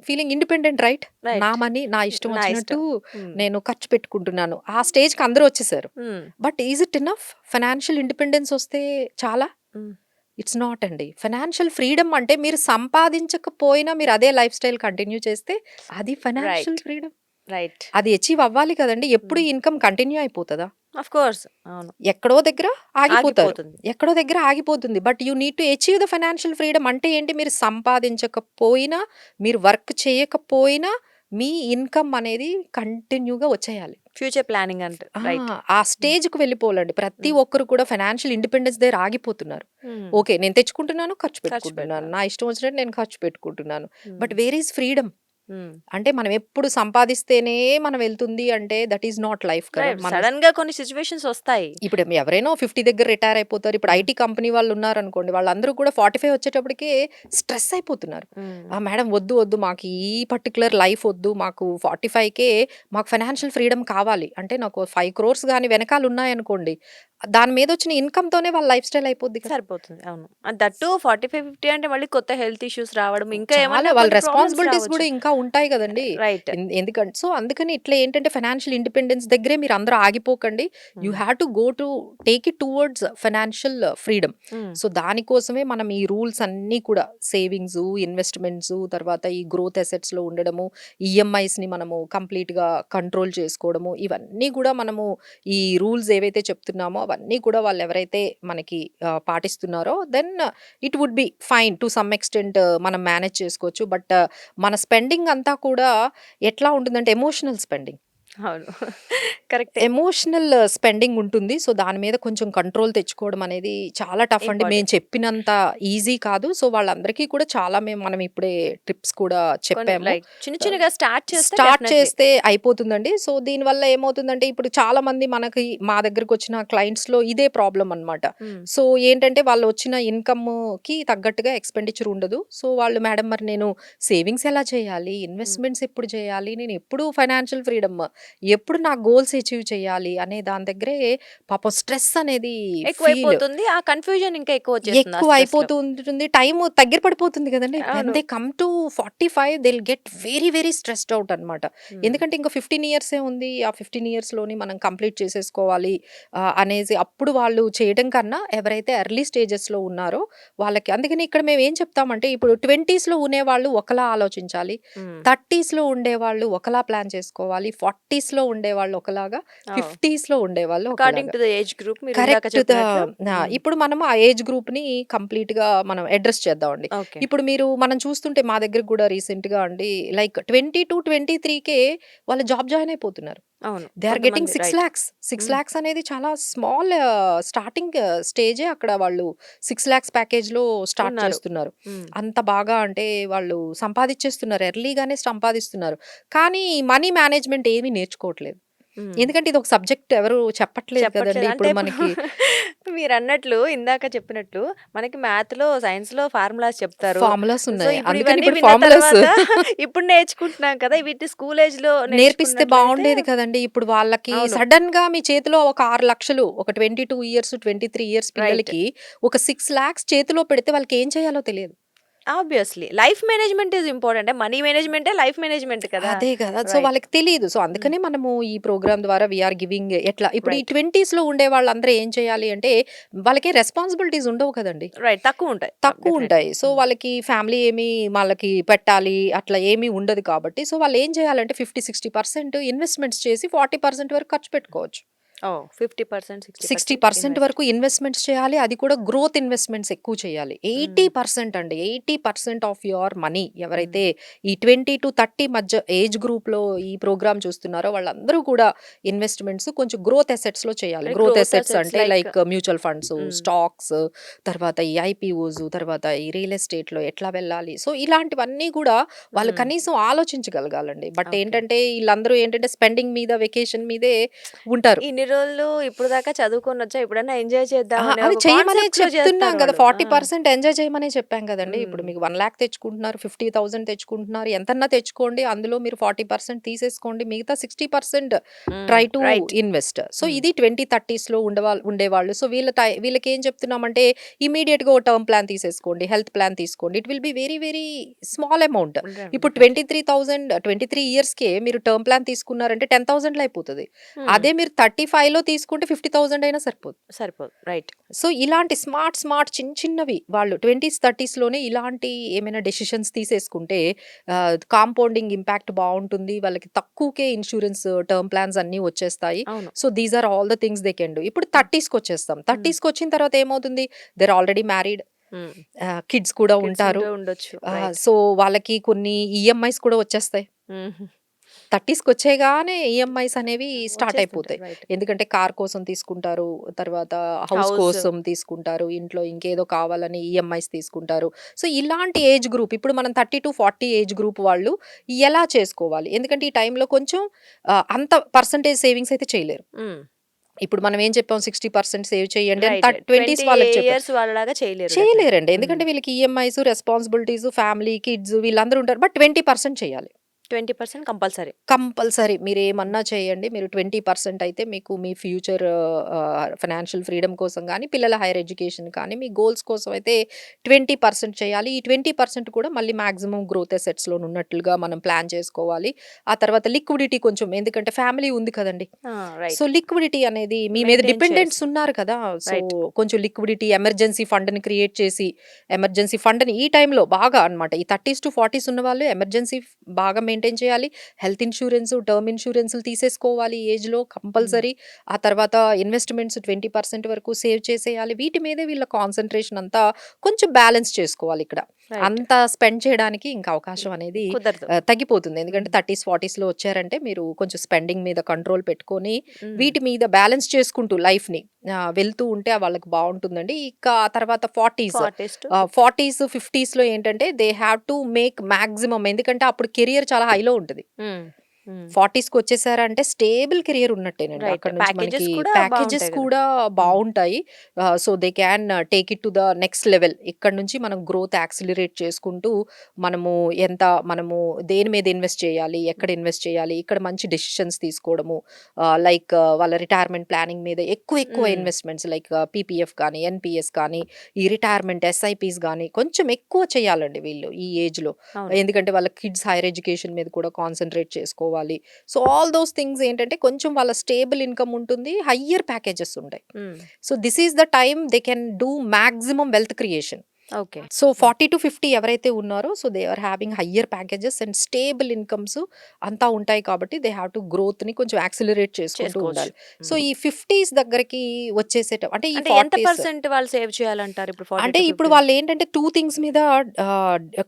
Feeling independent right? నా రైట్. మనీ నా ఇష్టం నా వచ్చినట్టు ఇష్టం. హ్మ్. నేను ఖర్చు పెట్టుకుంటున్నాను. ఆ స్టేజ్‌కి అందరూ వచ్చేసారు. హ్మ్. But is it enough? Financial independence వస్తే చాలా? హ్మ్. ఇట్స్ నాట్ అండి. ఫైనాన్షియల్ ఫ్రీడమ్ అంటే మీరు సంపాదించకపోయినా మీరు అదే లైఫ్ స్టైల్ కంటిన్యూ చేస్తే అది ఫైనాన్షియల్ రైట్. ఫ్రీడమ్. రైట్. అది అచీవ్ అవ్వాలి కదండీ! ఎప్పుడు హ్మ్. ఈ ఇన్‌కమ్ కంటిన్యూ అయిపోతదా? Of course. అవును. ఎక్కడో దగ్గర ఆగిపోతారు. ఆగిపోతుంది. ఎక్కడో దగ్గర ఆగిపోతుంది. But you need to achieve the financial freedom అంటే ఏంటి? మీరు సంపాదించకపోయినా, మీరు వర్క్ చేయకపోయినా, మీ ఇన్‌కమ్ అనేది కంటిన్యూ‌గా వచ్చేయాలి. ఫ్యూచర్ ప్లానింగ్ ఆ! రైట్. ఆ హ్మ్. స్టేజ్‌కి వెళ్ళిపోవాలండి. ప్రతి హ్మ్. ఒక్కరు కూడా ఫైనాన్షియల్ ఇండిపెండెన్స్ దగ్గర ఆగిపోతున్నారు. హ్మ్. ఓకే. నేను తెచ్చుకుంటున్నాను, ఖర్చు ఖర్చు పెట్టుకుంటున్నాను. పెడతాను. నా ఇష్టం వచ్చినట్టు నేను ఖర్చు పెట్టుకుంటున్నాను. హ్మ్. But where is freedom? హ్మ్. అంటే మనం ఎప్పుడు సంపాదిస్తేనే మనం వెళ్తుంది అంటే దట్ ఈస్ నాట్ లైఫ్ కదా! రైట్. మన సడెన్‌గా కొన్ని సిట్యుయేషన్స్ ఒస్తాయి. ఇప్పుడు ఎవరైనా 50 దగ్గర రిటైర్ అయిపోతారు. ఇప్పుడు హ్మ్. ఐటీ కంపెనీ వాళ్ళున్నారనుకోండి. వాళ్ళందరూ కూడా 45 వచ్చేటప్పటికే స్ట్రెస్ అయిపోతున్నారు. హ్మ్. మేడం వద్దు, వద్దు మాకు ఈ పర్టిక్యులర్ లైఫ్ వద్దు. మాకు 45కే మాకు ఫైనాన్షియల్ ఫ్రీడమ్ కావాలి. అంటే నాకు 5 క్రోర్స్ గాని వెనకాలున్నాయనుకోండి. దాని మీదొచ్చిన ఇన్‌కమ్‌తోనే వాళ్ళ లైఫ్ స్టైల్ అయిపోద్ది కదా! సరిపోతుంది. అవును. దట్టు 45, 50 అంటే మళ్ళీ కొత్త హెల్త్ ఇష్యూస్ రావడం, ఇంకా చాలా ఏమన్నా వాళ్ళ కొన్ని ప్రాబ్లమ్స్ రెస్పాన్సిబిలిటీస్ రావచ్చు. గూడా ఇంకా ఉంటాయి గదండీ! రైట్. ఎందుకంటే సో, అందుకని ఇట్లా ఏంటంటే ఫైనాన్షియల్ ఇండిపెండెన్స్ దగ్గరే మీరందరూ ఆగిపోకండి. యూ హ్మ్. Have to go to take it towards financial freedom. హ్మ్. సో, దానికోసమే మనం ఈ రూల్స్ అన్నీ కూడా సేవింగ్సు, ఇన్వెస్ట్‌మెంట్సు, తర్వాత ఈ గ్రోత్ అసెట్స్‌లో ఉండడము, ఈఎంఐస్‌ని మనము కంప్లీట్‌గా కంట్రోల్ చేసుకోవడము, ఇవన్నీ గూడా మనము ఈ రూల్స్ ఏవైతే చెప్తున్నామో అవన్నీ కూడా వాళ్ళెవరైతే మనకి పాటిస్తున్నారో then it would be fine to some extent మనం మేనేజ్ చేసుకోవచ్చు. బట్ మన స్పెండింగ్ అంతా కూడా ఎట్లా ఉంటుందంటే ఎమోషనల్ స్పెండింగ్. అవును. కరెక్టే. ఎమోషనల్ స్పెండింగ్ ఉంటుంది. సో, దాని మీద కొంచెం కంట్రోల్ తెచ్చుకోవడం అనేది చాలా టఫ్ అండి. మేము ఇంపార్టెంట్. చెప్పినంత ఈజీ కాదు. సో, వాళ్ళందరికీ కూడా చాలా మనం ఇప్పుడే టిప్స్ కూడా కొన్ని చెప్పాము. లైక్ చిన్న ఆహ్, చిన్నగా స్టార్ట్ చేస్తే స్టార్ట్ డెఫినైట్‌లీ. చేస్తే అయిపోతుందండి. సో, దీనివల్ల ఏమవుతుందంటే ఇప్పుడు చాలామంది మనకి మా దగ్గరకొచ్చిన క్లయింట్స్‌లో ఇదే ప్రాబ్లమ్ అనమాట. హ్మ్. సో, ఏంటంటే వాళ్ళు వచ్చిన ఇన్‌కమ్‌కి తగ్గట్టుగా ఎక్స్‌పెండిచర్ ఉండదు. సో, వాళ్ళు మేడం మరి నేను సేవింగ్స్ ఎలా చేయాలి? హ్మ్. ఇన్వెస్ట్‌మెంట్స్ ఎప్పుడు చేయాలి? నేను ఎప్పుడు ఫైనాన్షియల్ ఫ్రీడమ్ ఎప్పుడు నా గోల్స్ అచీవ్ చేయాలి అనే దాని దగ్గరే పాపం స్ట్రెస్ అనేది ఫీల్ ఎక్కువైపోతుంది. ఆ కన్‌ఫ్యూజన్ ఇంకా ఎక్కువొచ్చేస్తుంది ఆ ఎక్కువ స్ట్రెస్‌లో. అయిపోతూ ఉంటుంది. టైము దగ్గర పడిపోతుంది గదండీ! వెన్ అవును. They come to 45 they will get very, very stressed out అనమాట. హ్మ్. ఎందుకంటే ఇంక 15 ఇయర్సే ఉంది. ఆ 15 ఇయర్స్‌లోని మనం కంప్లీట్ చేసేసుకోవాలి అనేసి అప్పుడు వాళ్ళు చేయడం కన్నా ఎవరైతే ఎర్లీ స్టేజెస్‌లో ఉన్నారో వాళ్ళకి అందుకని ఇక్కడ మేమేం చెప్తామంటే ఇప్పుడు 20స్‌లో ఉండేవాళ్ళు ఒకలా ఆలోచించాలి. హ్మ్. 30స్‌లో ఉండేవాళ్ళు ఒకలా ప్లాన్ చేసుకోవాలి. 40స్‌లో ఉండేవాళ్ళు ఒకలాగా, ఓహ్! 50స్‌లో ఉండేవాళ్ళు అకార్డింగ్ ఒకలాగా. టు ద ఏజ్ గ్రూప్ మీరు ఇందాక కరెక్ట్ చెప్పినట్లు. హ్మ్. ఇప్పుడు మనం ఆ ఏజ్ గ్రూప్‌ని కంప్లీట్‌గా మనం అడ్రెస్ చేద్దామండి. ఓకే. ఇప్పుడు మనం చూస్తుంటే మా దగ్గరకి గూడా రీసెంట్‌గా అండి లైక్ 22-23కే వాళ్ళు జాబ్ జాయిన్ అయిపోతున్నారు. అవును. దే ఆర్ గెట్టింగ్ కొంతమంది 6 రైట్. లాక్స్. 6 హ్మ్. లాక్స్ అనేది చాలా స్మాల్ స్టార్టింగ్ స్టేజే అక్కడ వాళ్ళు 6 లాక్స్ ప్యాకేజ్‌లో స్టార్ట్ ఉన్నారు. చేస్తున్నారు. హ్మ్. అంత బాగా అంటే వాళ్ళు సంపాదిచ్చేస్తున్నారు. ఎర్లీగానే సంపాదిస్తున్నారు. కానీ మనీ మేనేజ్‌మెంట్ ఏమీ నేర్చుకోవట్లేదు. హ్మ్. ఎందుకంటే ఇదొక సబ్జెక్ట్ ఎవరు చెప్పట్లేదు కదండీ! చెప్పట్లేదు. అంటే ఇప్పుడు ఇప్పుడు మనకి మీరన్నట్లు ఇందాక చెప్పినట్లు మనకి మ్యాథ్‌లో, సైన్స్‌లో ఫార్ములాస్ చెప్తారు. ఫార్ములాస్ సో, ఉన్నాయి. ఇప్పుడు అందుకని ఇవన్నీ ఇప్పుడు విన్న ఫార్ములాస్ తర్వాత ఇప్పుడు నేర్చుకుంటున్నాం కదా! వీటిని స్కూల్ ఏజ్‌లో నేర్పిస్తే నేర్చుకున్నట్లయితే బావుండేది కదండీ! ఇప్పుడు వాళ్ళకి అవును. సడెన్‌గా మీ చేతిలో ఒక 6,00,000 ఒక 22 ఇయర్స్, 23 ఇయర్స్ రైట్. పిల్లలకి ఒక 6,00,000 చేతిలో పెడితే వాళ్ళకేం చేయాలో తెలియదు. Obviously. Life management is important. Money మేనేజ్‌మెంటే లైఫ్ మేనేజ్‌మెంట్ కదా! అదే గదా! So, right. వాళ్ళకి తెలీదు. సో, హ్మ్. అందుకనే మనము ఈ ప్రోగ్రామ్ ద్వారా వి ఆర్ గివింగ్ ఎట్లా ఇప్పుడు ఈ రైట్. 20స్‌లో ఉండే వాళ్ళందరూ ఏం చేయాలి అంటే వాళ్ళకి రెస్పాన్సిబిలిటీస్ ఉండవు కదండీ! రైట్. తక్కువుంటాయి. తక్కువుంటాయి. డెఫినైట్‌లీ. సో, హ్మ్. వాళ్ళకి ఫ్యామిలీ ఏమి వాళ్ళకి పెట్టాలి అట్లా ఏమీ ఉండదు కాబట్టి, సో, వాళ్ళేం చేయాలంటే 50, 60% ఇన్వెస్ట్‌మెంట్స్ చేసి 40% వరకు ఖర్చు పెట్టుకోవచ్చు. ఓహ్! 50%, 60% 60% ఇన్వెస్ట్. వరకు ఇన్వెస్ట్‌మెంట్స్ చేయాలి. అది కూడా గ్రోత్ ఇన్వెస్ట్‌మెంట్స్ ఎక్కువ చేయాలి. హ్మ్. 80% అండి. 80% ఆఫ్ యువర్ మనీ హ్మ్. ఎవరైతే ఈ 20-30 మధ్య ఏజ్ గ్రూప్‌లో ఈ ప్రోగ్రామ్ చూస్తున్నారో వాళ్ళందరూ కూడా ఇన్వెస్ట్‌మెంట్స్ కొంచెం గ్రోత్ అసెట్స్‌లో చేయాలి. అంటే గ్రోత్ గ్రోత్ అసెట్స్ అసెట్స్ అంటే లైక్ లైక్ మ్యూచువల్ ఫండ్స్, హ్మ్. స్టాక్స్ తర్వాత ఈ ఐపీఓస్, తర్వాత ఈ రియల్ ఎస్టేట్‌లో ఎట్లా వెళ్ళాలి. సో, ఇలాంటివన్నీ కూడా వాళ్ళు హ్మ్. కనీసం ఆలోచించగలగాలండి. But okay. ఏంటంటే ఈళ్ళందరూ ఏంటంటే స్పెండింగ్ మీద, వెకేషన్ మీదే ఉంటారు. ఇన్ని రోజులు ఇప్పుడు దాకా చదువుకొనొచ్చా, ఎప్పుడన్నా ఎంజాయ్ చేద్దాం అహా! అనే అది ఒక చెయ్యమనే కాన్సెప్ట్‌లో చెప్తున్నాం చేస్తారు గదా! వాళ్ళు. ఆ! 40% ఎంజాయ్ చేయమనే చెప్పాం గదండీ! ఇప్పుడు హ్మ్. మీకు 1,00,000 తెచ్చుకుంటున్నారు, 50,000 తెచ్చుకుంటున్నారు. ఎంతన్నా తెచ్చుకోండి. అందులో మీరు 40% తీసేసుకోండి. మిగతా 60% హ్మ్. Try to right. Invest. So, హ్మ్. ఇది 20, 30స్‌లో ఉండేవాళ్ళు. సో, వీళ్ళకేం చెప్తున్నామంటే ఇమ్మీడియేట్‌గా ఓ టర్మ్ ప్లాన్ తీసేసుకోండి. హెల్త్ ప్లాన్ తీసుకోండి. It will be very, very small amount. ఇప్పుడు డెఫినెట్‌లీ. 23 ఇయర్స్‌కే మీరు టర్మ్ ప్లాన్ తీసుకున్నారంటే 10,000లో అయిపోతది. హ్మ్. అదే మీరు 35లో తీసుకుంటే 50,000 అయినా సరిపోదు. సరిపోదు. రైట్. సో, ఇలాంటి స్మార్ట్ చిన్నవి వాళ్ళు 20స్, 30స్‌లోనే ఇలాంటి ఏమైనా డెసిషన్స్ తీసేసుకుంటే కాంపౌండింగ్ ఇంపాక్ట్ బావుంటుంది. వాళ్ళకి తక్కువకే ఇన్స్యూరెన్స్ టర్మ్ ప్లాన్స్ అన్నీ వచ్చేస్తాయి. అవును. So, these are all the things they can do. ఇప్పుడు హ్మ్. 30స్‌కొచ్చేస్తాం. హ్మ్. 30స్‌కొచ్చిన తర్వాత ఏమవుతుంది? They are already married. Hmm. Kids కూడా కిడ్స్ ఉంటారు. ఉంటూ ఉండొచ్చు. రైట్. సో, వాళ్ళకి కొన్ని ఈఎంఐస్ కూడా వచ్చేస్తాయి. హుహు. 30స్‌కొచ్చేయగానే ఈఎంఐస్ అనేవి స్టార్ట్ వచ్చేస్తుంటాయి. అయిపోతాయి. రైట్. ఎందుకంటే కార్ కోసం తీసుకుంటారు. తర్వాత హౌస్ హౌస్. కోసం తీసుకుంటారు. ఇంట్లో ఇంకేదో కావాలని ఈఎంఐస్ తీసుకుంటారు. సో, ఇలాంటి ఏజ్ గ్రూప్ ఇప్పుడు మనం 30-40 ఏజ్ గ్రూప్ వాళ్ళు ఎలా చేసుకోవాలి? ఎందుకంటే ఈ టైంలో కొంచెం అంత పర్సెంటేజ్ సేవింగ్స్ అయితే చేయలేరు. హ్మ్. ఇప్పుడు మనం ఏం చెప్పాం 60% సేవ్ చేయండి అని రైట్. 20స్ 20 వాళ్ళకి చెప్పాం. ఇయర్స్ వాళ్ళలాగా చేయలేరు డెఫినెట్‌లీ. చేయలేరండి. హ్మ్. ఎందుకంటే వీళ్ళకి ఈఎంఐస్, రెస్పాన్సిబిలిటీస్, ఫ్యామిలీ, కిడ్స్ వీళ్ళందరూ ఉంటారు. బట్ 20% చేయాలి. 20% కంపల్సరీ. కంపల్సరీ. మీరేమన్నా చేయండి. మీరు 20% అయితే మీకు మీ ఫ్యూచర్ ఫైనాన్షియల్ ఫ్రీడమ్ కోసం గానీ, పిల్లల హైర్ ఎడ్యుకేషన్ కానీ, మీ గోల్స్ కోసం అయితే 20% చేయాలి. ఈ 20% కూడా మళ్ళీ మాక్సిమం గ్రోత్ అసెట్స్‌లోనున్నట్లుగా మనం ప్లాన్ చేసుకోవాలి. ఆ తర్వాత లిక్విడిటీ కొంచెం ఎందుకంటే ఫ్యామిలీ ఉంది కదండీ! ఆ! So, right. లిక్విడిటీ అనేది మీ మీద మెయింటైన్ డిపెండెంట్స్ చేస్తూ. ఉన్నారు కదా! So, right. కొంచెం లిక్విడిటీ ఎమర్జెన్సీ ఫండ్‌ని క్రియేట్ చేసి, ఎమర్జెన్సీ ఫండ్‌ని ఈ టైంలో బాగా అన్నమాట. ఈ 30-40s ఉన్నవాళ్ళు ఎమర్జెన్సీ బాగా మెయింటైన్ చేయాలి. హెల్త్ ఇన్స్యూరెన్స్, టర్మ్ ఇన్స్యూరెన్స్‌లు తీసేసుకోవాలి ఈ ఏజ్‌లో హ్మ్. కంపల్సరీ. ఆ తర్వాత ఇన్వెస్ట్‌మెంట్స్ 20% వరకు సేవ్ చేసేయాలి. వీటి మీదే వీళ్ళ కాన్సంట్రేషన్ అంతా కొంచెం బ్యాలెన్స్ చేసుకోవాలిక్కడ. రైట్. అంత స్పెండ్ చేయడానికి ఇంకా అవకాశం అనేది కుదరదు. తగ్గిపోతుంది. ఎందుకంటే హ్మ్. 30స్, 40స్‌లో వచ్చారంటే మీరు కొంచెం స్పెండింగ్ మీద కంట్రోల్ పెట్టుకొని, హ్మ్. వీటి మీద బ్యాలెన్స్ చేసుకుంటూ లైఫ్‌ని వెళ్తూ ఉంటే వాళ్ళకి బావుంటుందండి. ఇక ఆ తర్వాత 40స్ 40-50. 40స్, 50స్‌లో ఏంటంటే they have to make maximum ఎందుకంటే అప్పుడు కెరియర్ చాలా హైలో ఉంటది. హ్మ్. హ్మ్. 40స్‌కి వచ్చేసారంటే స్టేబుల్ కెరియర్ ఉన్నట్టేనండి. రైట్. అక్కడి నుంచి ప్యాకేజెస్ మనకి కూడా ప్యాకేజెస్ బావుంటాయి గదా! కూడా హ్మ్. బావుంటాయి. So, they can take it to the next level. ఇక్కడి నుంచి మనం గ్రోత్ యాక్సిలరేట్ చేసుకుంటూ మనము ఎంత మనము దేని మీద ఇన్వెస్ట్ చేయాలి? ఎక్కడ ఇన్వెస్ట్ చేయాలి? ఇక్కడ మంచి డెసిషన్స్ తీసుకోవడము. లైక్ వాళ్ళ రిటైర్మెంట్ ప్లానింగ్ మీద ఎక్కువ హ్మ్. ఇన్వెస్ట్‌మెంట్స్ లైక్ పీపీఎఫ్ కానీ, ఎన్‌పీఎస్ కానీ, ఈ రిటైర్మెంట్ ఎస్ఐపీస్ గానీ కొంచెం ఎక్కువ చేయాలండి వీళ్ళు ఈ ఏజ్‌లో. అవును. ఎందుకంటే వాళ్ళ కిడ్స్ హైర్ ఎడ్యుకేషన్ మీద కూడా కాన్సంట్రేట్ చేసుకోవాలి. సో, ఆల్ దోస్ థింగ్స్ ఏంటంటే కొంచెం వాళ్ళ స్టేబుల్ ఇన్‌కమ్ ఉంటుంది. హయ్యర్ ప్యాకేజెస్ ఉంటాయి. Hmm. So, this is the time they can do maximum wealth creation. Okay. So, hmm. 40-50 ఎవరైతే ఉన్నారో so, they are having higher packages and stable incomes అంతా ఉంటాయి కాబట్టి దే హావ్ టు గ్రోత్‌ని కొంచెం accelerate చేసుకుంటూ చేసుకోవచ్చు. ఉండాలి. సో, హ్మ్. ఈ 50స్ దగ్గరికి అంటే ఈ అంటే ఎంత 40స్ పర్సెంట్ వాళ్ళు సేవ్ చేయాలంటారు ఇప్పుడు అంటే ఇప్పుడు 40-50? వాళ్ళేంటంటే 2 థింగ్స్ మీద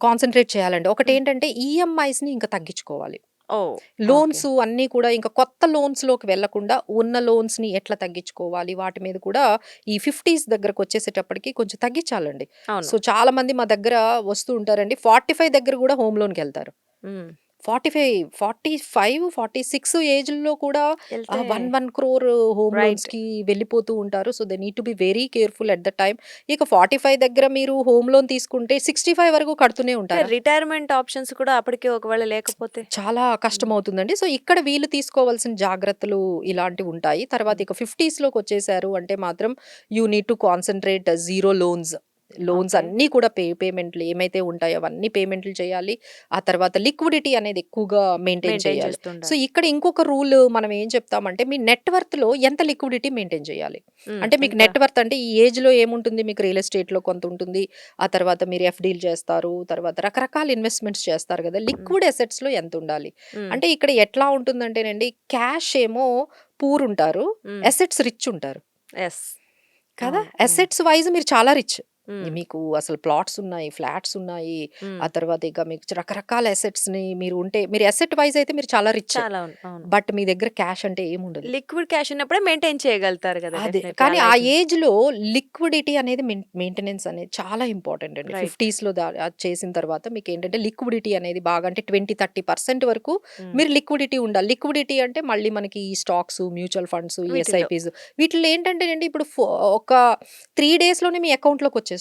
కాన్సంట్రేట్ చేయాలండి. హ్మ్. ఒకటేంటంటే ఈఎంఐస్‌ని ఇంకా తగ్గించుకోవాలి. ఓహ్! ఓకే. లోన్స్ అన్నీ కూడా ఇంకా కొత్త లోన్స్‌లోకి వెళ్ళకుండా ఉన్న లోన్స్‌ని ఎట్లా తగ్గించుకోవాలి? వాటి మీద కూడా ఈ 50స్ దగ్గరకొచ్చేసేటప్పటికి కొంచెం తగ్గించాలండి. అవును. సో, చాలామంది మా దగ్గర వస్తూ ఉంటారండి. 45 దగ్గర గూడా హోమ్ లోన్‌కెళ్తారు. హ్మ్. 45, 45, 46 ఏజ్‌ల్లో కూడా ఎళ్తే 1 crore హోమ్ రైట్. లోన్స్‌కి వెళ్ళిపోతూ ఉంటారు. So, they need to be very careful at the time. ఇక 45 దగ్గర మీరు హోమ్ లోన్ తీసుకుంటే 65 వరకు కడుతూనే అంటే ఉంటారా? రిటైర్మెంట్ ఆప్షన్స్ కూడా అప్పటికే ఒకవేళ లేకపోతే? చాలా హ్మ్. కష్టమవుతుందండి. సో, ఇక్కడ వీళ్ళు తీసుకోవాల్సిన జాగ్రత్తలు ఇలాంటివుంటాయి. తర్వాత హ్మ్. ఇక 50స్‌లోకొచ్చేసారు అంటే మాత్రం you need to concentrate zero loans. Loans okay. అన్నీ కూడా పేమెంట్‌లు ఏమైతే ఉంటాయో అవన్నీ పేమెంట్‌లు చేయాలి. ఆ తర్వాత లిక్విడిటీ అనేది ఎక్కువగా మెయింటైన్ మెయింటైన్ చేయాలి. సో, చేస్తుండాలి. ఇక్కడ ఇంకొక రూల్ మనం ఏం చెప్తామంటే మీ నెట్ వర్త్‌లో ఎంత లిక్విడిటీ మెయింటైన్ చేయాలి. హ్మ్. అంటే మీకు ఎంత? నెట్ వర్త్ అంటే ఈ ఏజ్‌లో ఏముంటుంది మీకు రియల్ ఎస్టేట్‌లో కొంతుంటుంది. ఆ తర్వాత మీరు ఎఫ్‌డీలు చేస్తారు. తర్వాత రకరకాల ఇన్వెస్ట్‌మెంట్స్ చేస్తారు గదా! హ్మ్. లిక్విడ్ అసెట్స్‌లో ఎంతుండాలి? హ్మ్. అంటే ఇక్కడ ఎట్లా ఉంటుందంటేనండి క్యాష్ ఏమో పూర్ ఉంటారు. హ్మ్. అసెట్స్ రిచ్ ఉంటారు. యెస్. కదా! అవును. హ్మ్. అసెట్స్ వైస్ మీరు చాలా రిచ్. హ్మ్. మీకు అసలు ప్లాట్స్ ఉన్నాయి, ఫ్లాట్స్ ఉన్నాయి. హ్మ్. ఆ తర్వాత ఇక మీకు రకరకాల అసెట్స్‌ని మీరు అసెట్ వైస్ అయితే మీరు చాలా రిచ్. చాలా అవును. బట్ మీ దగ్గర క్యాష్ అంటే ఏముండదు. లిక్విడ్ క్యాష్ ఉన్నప్పుడే మెయింటైన్ చేయగలుగుతారు గదా! అదే. డెఫినెట్‌లీ ఆ కానీ ఆ లైఫ్‌ని. ఏజ్‌లో లిక్విడిటీ అనేది మెయింటెనెన్స్ అనేది చాలా ఇంపార్టెంట్ అండి. రైట్. 50స్‌లో అది చేసిన తర్వాత మీకేంటంటే లిక్విడిటీ అనేది బాగా అంటే 20-30% వరకు హ్మ్. మీరు లిక్విడిటీ ఉండాలి. లిక్విడిటీ అంటే మళ్ళీ మనకి ఈ స్టాక్స్, మ్యూచువల్ ఫండ్స్, ఈ వీటిల్లో. ఎస్ఐపీస్ వీటిల్లో ఏంటంటేనండి ఇప్పుడు ఒక 3 డేస్‌లోనే మీ అకౌంట్‌లోకొచ్చేస్తుంది.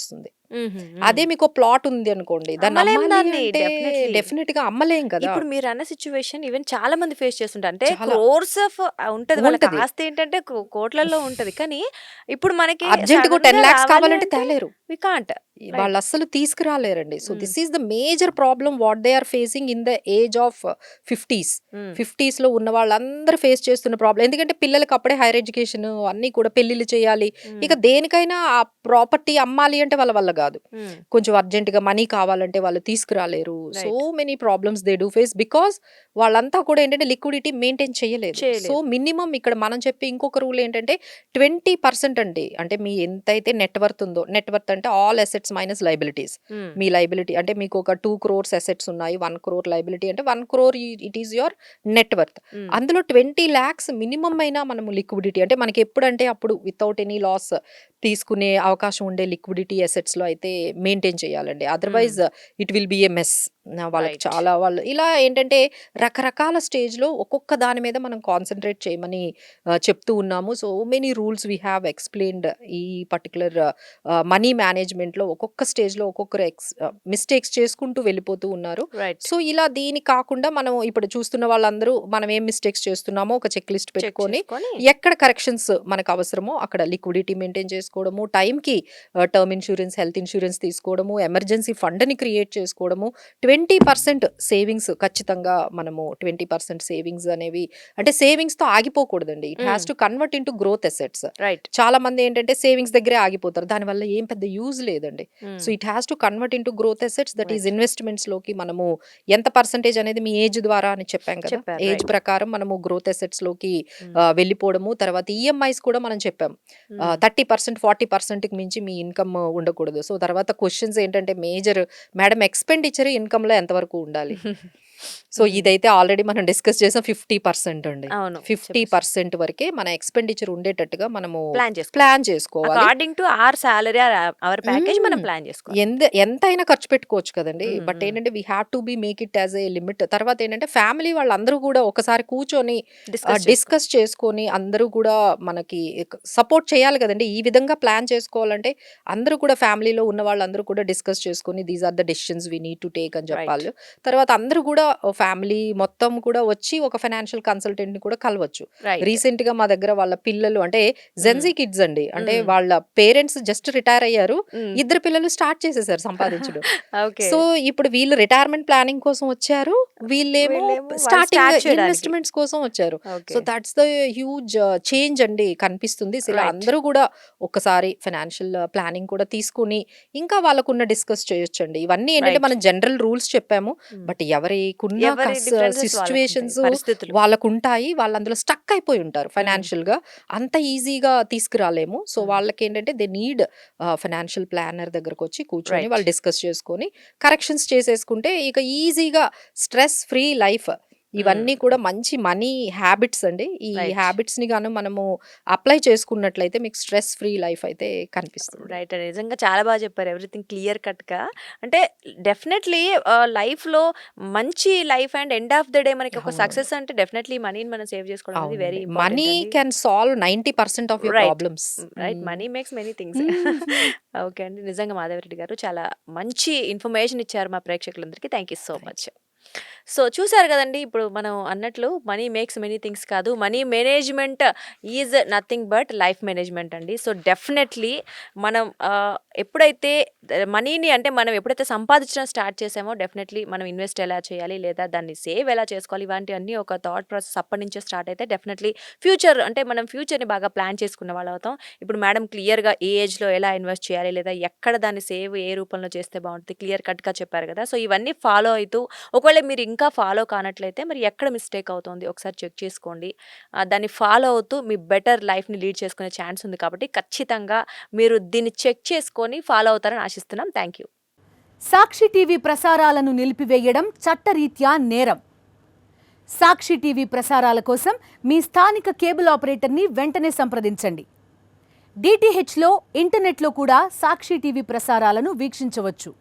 హుహు. హ్మ్. అదే మీకో ప్లాట్ ఉంది అనుకోండి. దాన్ని అమ్మలేం అమ్మాలి దాన్ని అంటే డెఫినెట్‌లీ. డెఫినిట్‌గా అమ్మలేం కదా! ఇప్పుడు మీరన్న సిట్యుయేషన్ ఈవెన్ చాలా మంది ఫేస్ చేస్తుంటారు. అంటే చాలా క్రోర్స్ ఆఫ్ ఉంటది. వాళ్ళకి ఉంటది. ఆస్తి ఏంటంటే కోట్లల్లో ఉంటది. కానీ ఇప్పుడు మనకి అర్జెంట్‌గా సడెన్‌గా 10,00,000 రావాలి కావాలంటే అంటే తేలేరు. We can't. రైట్. వాళ్ళస్సలు తీసుకురాలేరండి. So, hmm. This is the major problem what they are facing in the age of 50స్. హ్మ్. 50స్‌లో ఉన్న వాళ్ళందరూ ఫేస్ చేస్తున్న ప్రాబ్లమ్. ఎందుకంటే పిల్లలకి అప్పుడే హైర్ ఎడ్యుకేషన్ అన్నీ కూడా పెళ్ళిళ్ళు చేయాలి. హ్మ్. ఇక దేనికైనా ఆ ప్రాపర్టీ అమ్మాలి అంటే వాళ్ళ వల్ల గాదు. హ్మ్. కొంచెం అర్జెంట్‌గా మనీ కావాలంటే వాళ్ళు తీసుకురాలేరు. So right. Many problems they do face because వాళ్ళంతా కూడా ఏంటంటే లిక్విడిటీ మెయింటైన్ చేయలేదు. సో, చేయలేదు. మినిమమ్ ఇక్కడ మనం చెప్పే ఇంకొక రూల్ ఏంటంటే 20% అండి. అంటే మీ ఎంతైతే నెట్ వర్త్ ఉందో, నెట్ వర్త్ అంటే ఆల్ అసెట్స్ మైనస్ లయబిలిటీస్. హ్మ్. మీ లయబిలిటీ అంటే మీకు ఒక 2 క్రోర్స్ అసెట్స్ ఉన్నాయి. 1 క్రోర్ లయబిలిటీ అంటే 1 crore it is your net worth. హ్మ్. అందులో 20,00,000 మినిమమ్ అయినా మనము లిక్విడిటీ అంటే మనకి ఎప్పుడంటే అప్పుడు వితౌట్ ఎనీ లాస్ తీసుకునే అవకాశం ఉండే లిక్విడిటీ అసెట్స్‌లో అయితే మెయింటైన్ చేయాలండి. హ్మ్. Otherwise it will be a mess. వాళ్ళకి రైట్. చాలా వాళ్ళు ఇలా ఏంటంటే రకరకాల స్టేజ్‌లో ఒక్కొక్క దాని మీద మనం కాన్సంట్రేట్ చేయమని చెప్తూ ఉన్నాము. So many rules we have explained ఈ పర్టిక్యులర్ మనీ మేనేజ్మెంట్‌లో ఒక్కొక్క స్టేజ్‌లో ఒక్కొక్కరు మిస్టేక్స్ చేసుకుంటూ వెళ్ళిపోతూ ఉన్నారు. రైట్. సో, ఇలా దీని కాకుండా మనం ఇప్పుడు చూస్తున్న వాళ్ళందరూ మనం ఏం మిస్టేక్స్ చేస్తున్నామో ఒక చెక్ లిస్ట్ చెక్ పెట్టుకొని, చేసుకొని ఎక్కడ కరెక్షన్స్ మనకు అవసరమో అక్కడ లిక్విడిటీ మెయింటైన్ చేసుకోవడము, టైంకి టర్మ్ ఇన్స్యూరెన్స్, హెల్త్ ఇన్స్యూరెన్స్ తీసుకోవడము, ఎమర్జెన్సీ ఫండ్‌ని క్రియేట్ చేసుకోవడము, 20% సేవింగ్స్ ఖచ్చితంగా మనము 20% సేవింగ్స్ అనేవి అంటే సేవింగ్స్‌తో ఆగిపోకూడదండి. ఇట్ హ్మ్. Has to convert into growth assets. Right. చాలా మంది ఏంటంటే సేవింగ్స్ దగ్గరే ఆగిపోతారు. దానివల్ల ఏం పెద్ద యూజ్ లేదండి. So, hmm. It has to convert into growth assets that is right. ఇన్వెస్ట్‌మెంట్స్‌లోకి మనము ఎంత పర్సెంటేజ్ అనేది మీ ఏజ్ ద్వారా అని చెప్పాం కదా! చెప్పారు. Age right. ప్రకారం మనము గ్రోత్ అసెట్స్‌లోకి హ్మ్. వెళ్ళిపోవడము. తర్వాత ఈఎంఐస్ కూడా మనం చెప్పాం. హ్మ్. 30%, 40%కి మించి మీ ఇన్‌కమ్ ఉండకూడదు. సో, తర్వాత క్వెషన్స్ ఏంటంటే మేజర్ మేడం ఎక్స్‌పెండిచర్ ఇన్‌కమ్‌లో ఎంతవరకు ఉండాలి? సో ఇదైతే ఆల్రెడీ మనం డిస్కస్ చేసాం 50% అండి. అవును. 50% వరకే మన ఎక్స్‌పెండిచర్ ఉండేటట్టుగా మనము ప్లాన్ ప్లాన్ చేసుకోవాలి. According to our salary our package మనం ప్లాన్ చేసుకోవాలి. ఎంతైనా ఖర్చు పెట్టుకోవచ్చు కదండీ. But hmm. ఏంటంటే we have to be make it as a limit. తర్వాత ఏంటంటే ఫ్యామిలీ వాళ్ళందరూ కూడా ఒకసారి కూర్చొని డిస్కస్ చేసుకొని అందరూ కూడా మనకి సపోర్ట్ చేయాలి కదండీ. ఈ విధంగా ప్లాన్ చేసుకోవాలంటే అందరూ కూడా ఫ్యామిలీలో ఉన్న వాళ్ళందరూ కూడా డిస్కస్ చేసుకొని these are the decisions we need to take అని చెప్పాలి. తర్వాత అందరూ కూడా ఫ్యామిలీ మొత్తం కూడా వచ్చి ఒక ఫైనాన్షియల్ కన్సల్టెంట్ ని కూడా కలవచ్చు. రీసెంట్ గా మా దగ్గర వాళ్ళ పిల్లలు అంటే జెన్జీ కిడ్స్ అండి. అంటే వాళ్ళ పేరెంట్స్ జస్ట్ రిటైర్ అయ్యారు. ఇద్దరు పిల్లలు స్టార్ట్ చేసేసారు సంపాదించడం. సో ఇప్పుడు వీళ్ళు రిటైర్మెంట్ ప్లానింగ్ కోసం వచ్చారు, వీళ్ళేమో స్టార్టింగ్ ఇన్వెస్ట్మెంట్స్ కోసం వచ్చారు. So that's the huge change అండి కనిపిస్తుంది. ఇలా అందరూ కూడా ఒక్కసారి ఫైనాన్షియల్ ప్లానింగ్ కూడా తీసుకుని ఇంకా వాళ్ళకున్న డిస్కస్ చేయొచ్చండి. ఇవన్నీ ఏంటంటే మనం జనరల్ రూల్స్ చెప్పాము. బట్ ఎవరికున్న సిచ్యువేషన్స్ వాళ్ళకు ఉంటాయి. వాళ్ళు అందులో స్టక్ అయిపోయి ఉంటారు ఫైనాన్షియల్ గా. అంత ఈజీగా తీసుకురాలేము. సో వాళ్ళకి ఏంటంటే దే నీడ్ ఫైనాన్షియల్ ప్లానర్ దగ్గరకు వచ్చి కూర్చొని వాళ్ళు డిస్కస్ చేసుకొని కరెక్షన్స్ చేసేసుకుంటే ఇక ఈజీగా స్ట్రెస్ ఫ్రీ లైఫ్. ఇవన్నీ కూడా మంచి మనీ హ్యాబిట్స్ అండి. ఈ హ్యాబిట్స్ ని గాను మనము అప్లై చేసుకున్నట్లయితే మీకు స్ట్రెస్ ఫ్రీ లైఫ్ అయితే కనిపిస్తుంది. రైట్ అండి. నిజంగా చాలా బాగా చెప్పారు. ఎవ్రీథింగ్ క్లియర్ కట్ గా. అంటే డెఫినెట్లీ లైఫ్ లో మంచి life and end of the day మనకి ఒక సక్సెస్ అంటే డెఫినెట్లీ మనీని మనం సేవ్ చేసుకోవడం అనేది very money can solve 90% of your problems. Right. Money makes many things. Okay అండి. నిజంగా మాధవరెడ్డి గారు చాలా మంచి ఇన్ఫర్మేషన్ ఇచ్చారు మా ప్రేక్షకులందరికీ. Thank you so much. So చూసారు కదండి, ఇప్పుడు మనం అన్నట్లు మనీ మేక్స్ మెనీ థింగ్స్ కాదు, money management is nothing but life management అండి. సో డెఫినెట్లీ మనం ఎప్పుడైతే మనీని అంటే మనం ఎప్పుడైతే సంపాదించడం స్టార్ట్ చేసామో డెఫినెట్లీ మనం ఇన్వెస్ట్ ఎలా చేయాలి లేదా దాన్ని సేవ్ ఎలా చేసుకోవాలి ఇలాంటివన్నీ ఒక థాట్ ప్రాసెస్ అప్పటి నుంచే స్టార్ట్ అయితే డెఫినెట్లీ ఫ్యూచర్ అంటే మనం ఫ్యూచర్ని బాగా ప్లాన్ చేసుకున్న వాళ్ళు అవుతాం. ఇప్పుడు మేడం క్లియర్గా ఏ ఏజ్లో ఎలా ఇన్వెస్ట్ చేయాలి లేదా ఎక్కడ దాన్ని సేవ్ ఏ రూపంలో చేస్తే బాగుంటుంది క్లియర్ కట్గా చెప్పారు కదా. సో ఇవన్నీ ఫాలో అవుతూ ఒకవేళ మీరు ఇంకా ఫాలో కానట్లయితే మరి ఎక్కడ మిస్టేక్ అవుతుంది ఒకసారి చెక్ చేసుకోండి. దాన్ని ఫాలో అవుతూ మీ బెటర్ లైఫ్ని లీడ్ చేసుకునే ఛాన్స్ ఉంది కాబట్టి ఖచ్చితంగా మీరు దీన్ని చెక్ చేసుకొని ఫాలో అవుతారని ఆశిస్తున్నాం. Thank you. సాక్షి టీవీ ప్రసారాలను నిలిపివేయడం చట్టరీత్యా నేరం. సాక్షి టీవీ ప్రసారాల కోసం మీ స్థానిక కేబుల్ ఆపరేటర్ని వెంటనే సంప్రదించండి. డిటిహెచ్లో ఇంటర్నెట్లో కూడా సాక్షి టీవీ ప్రసారాలను వీక్షించవచ్చు.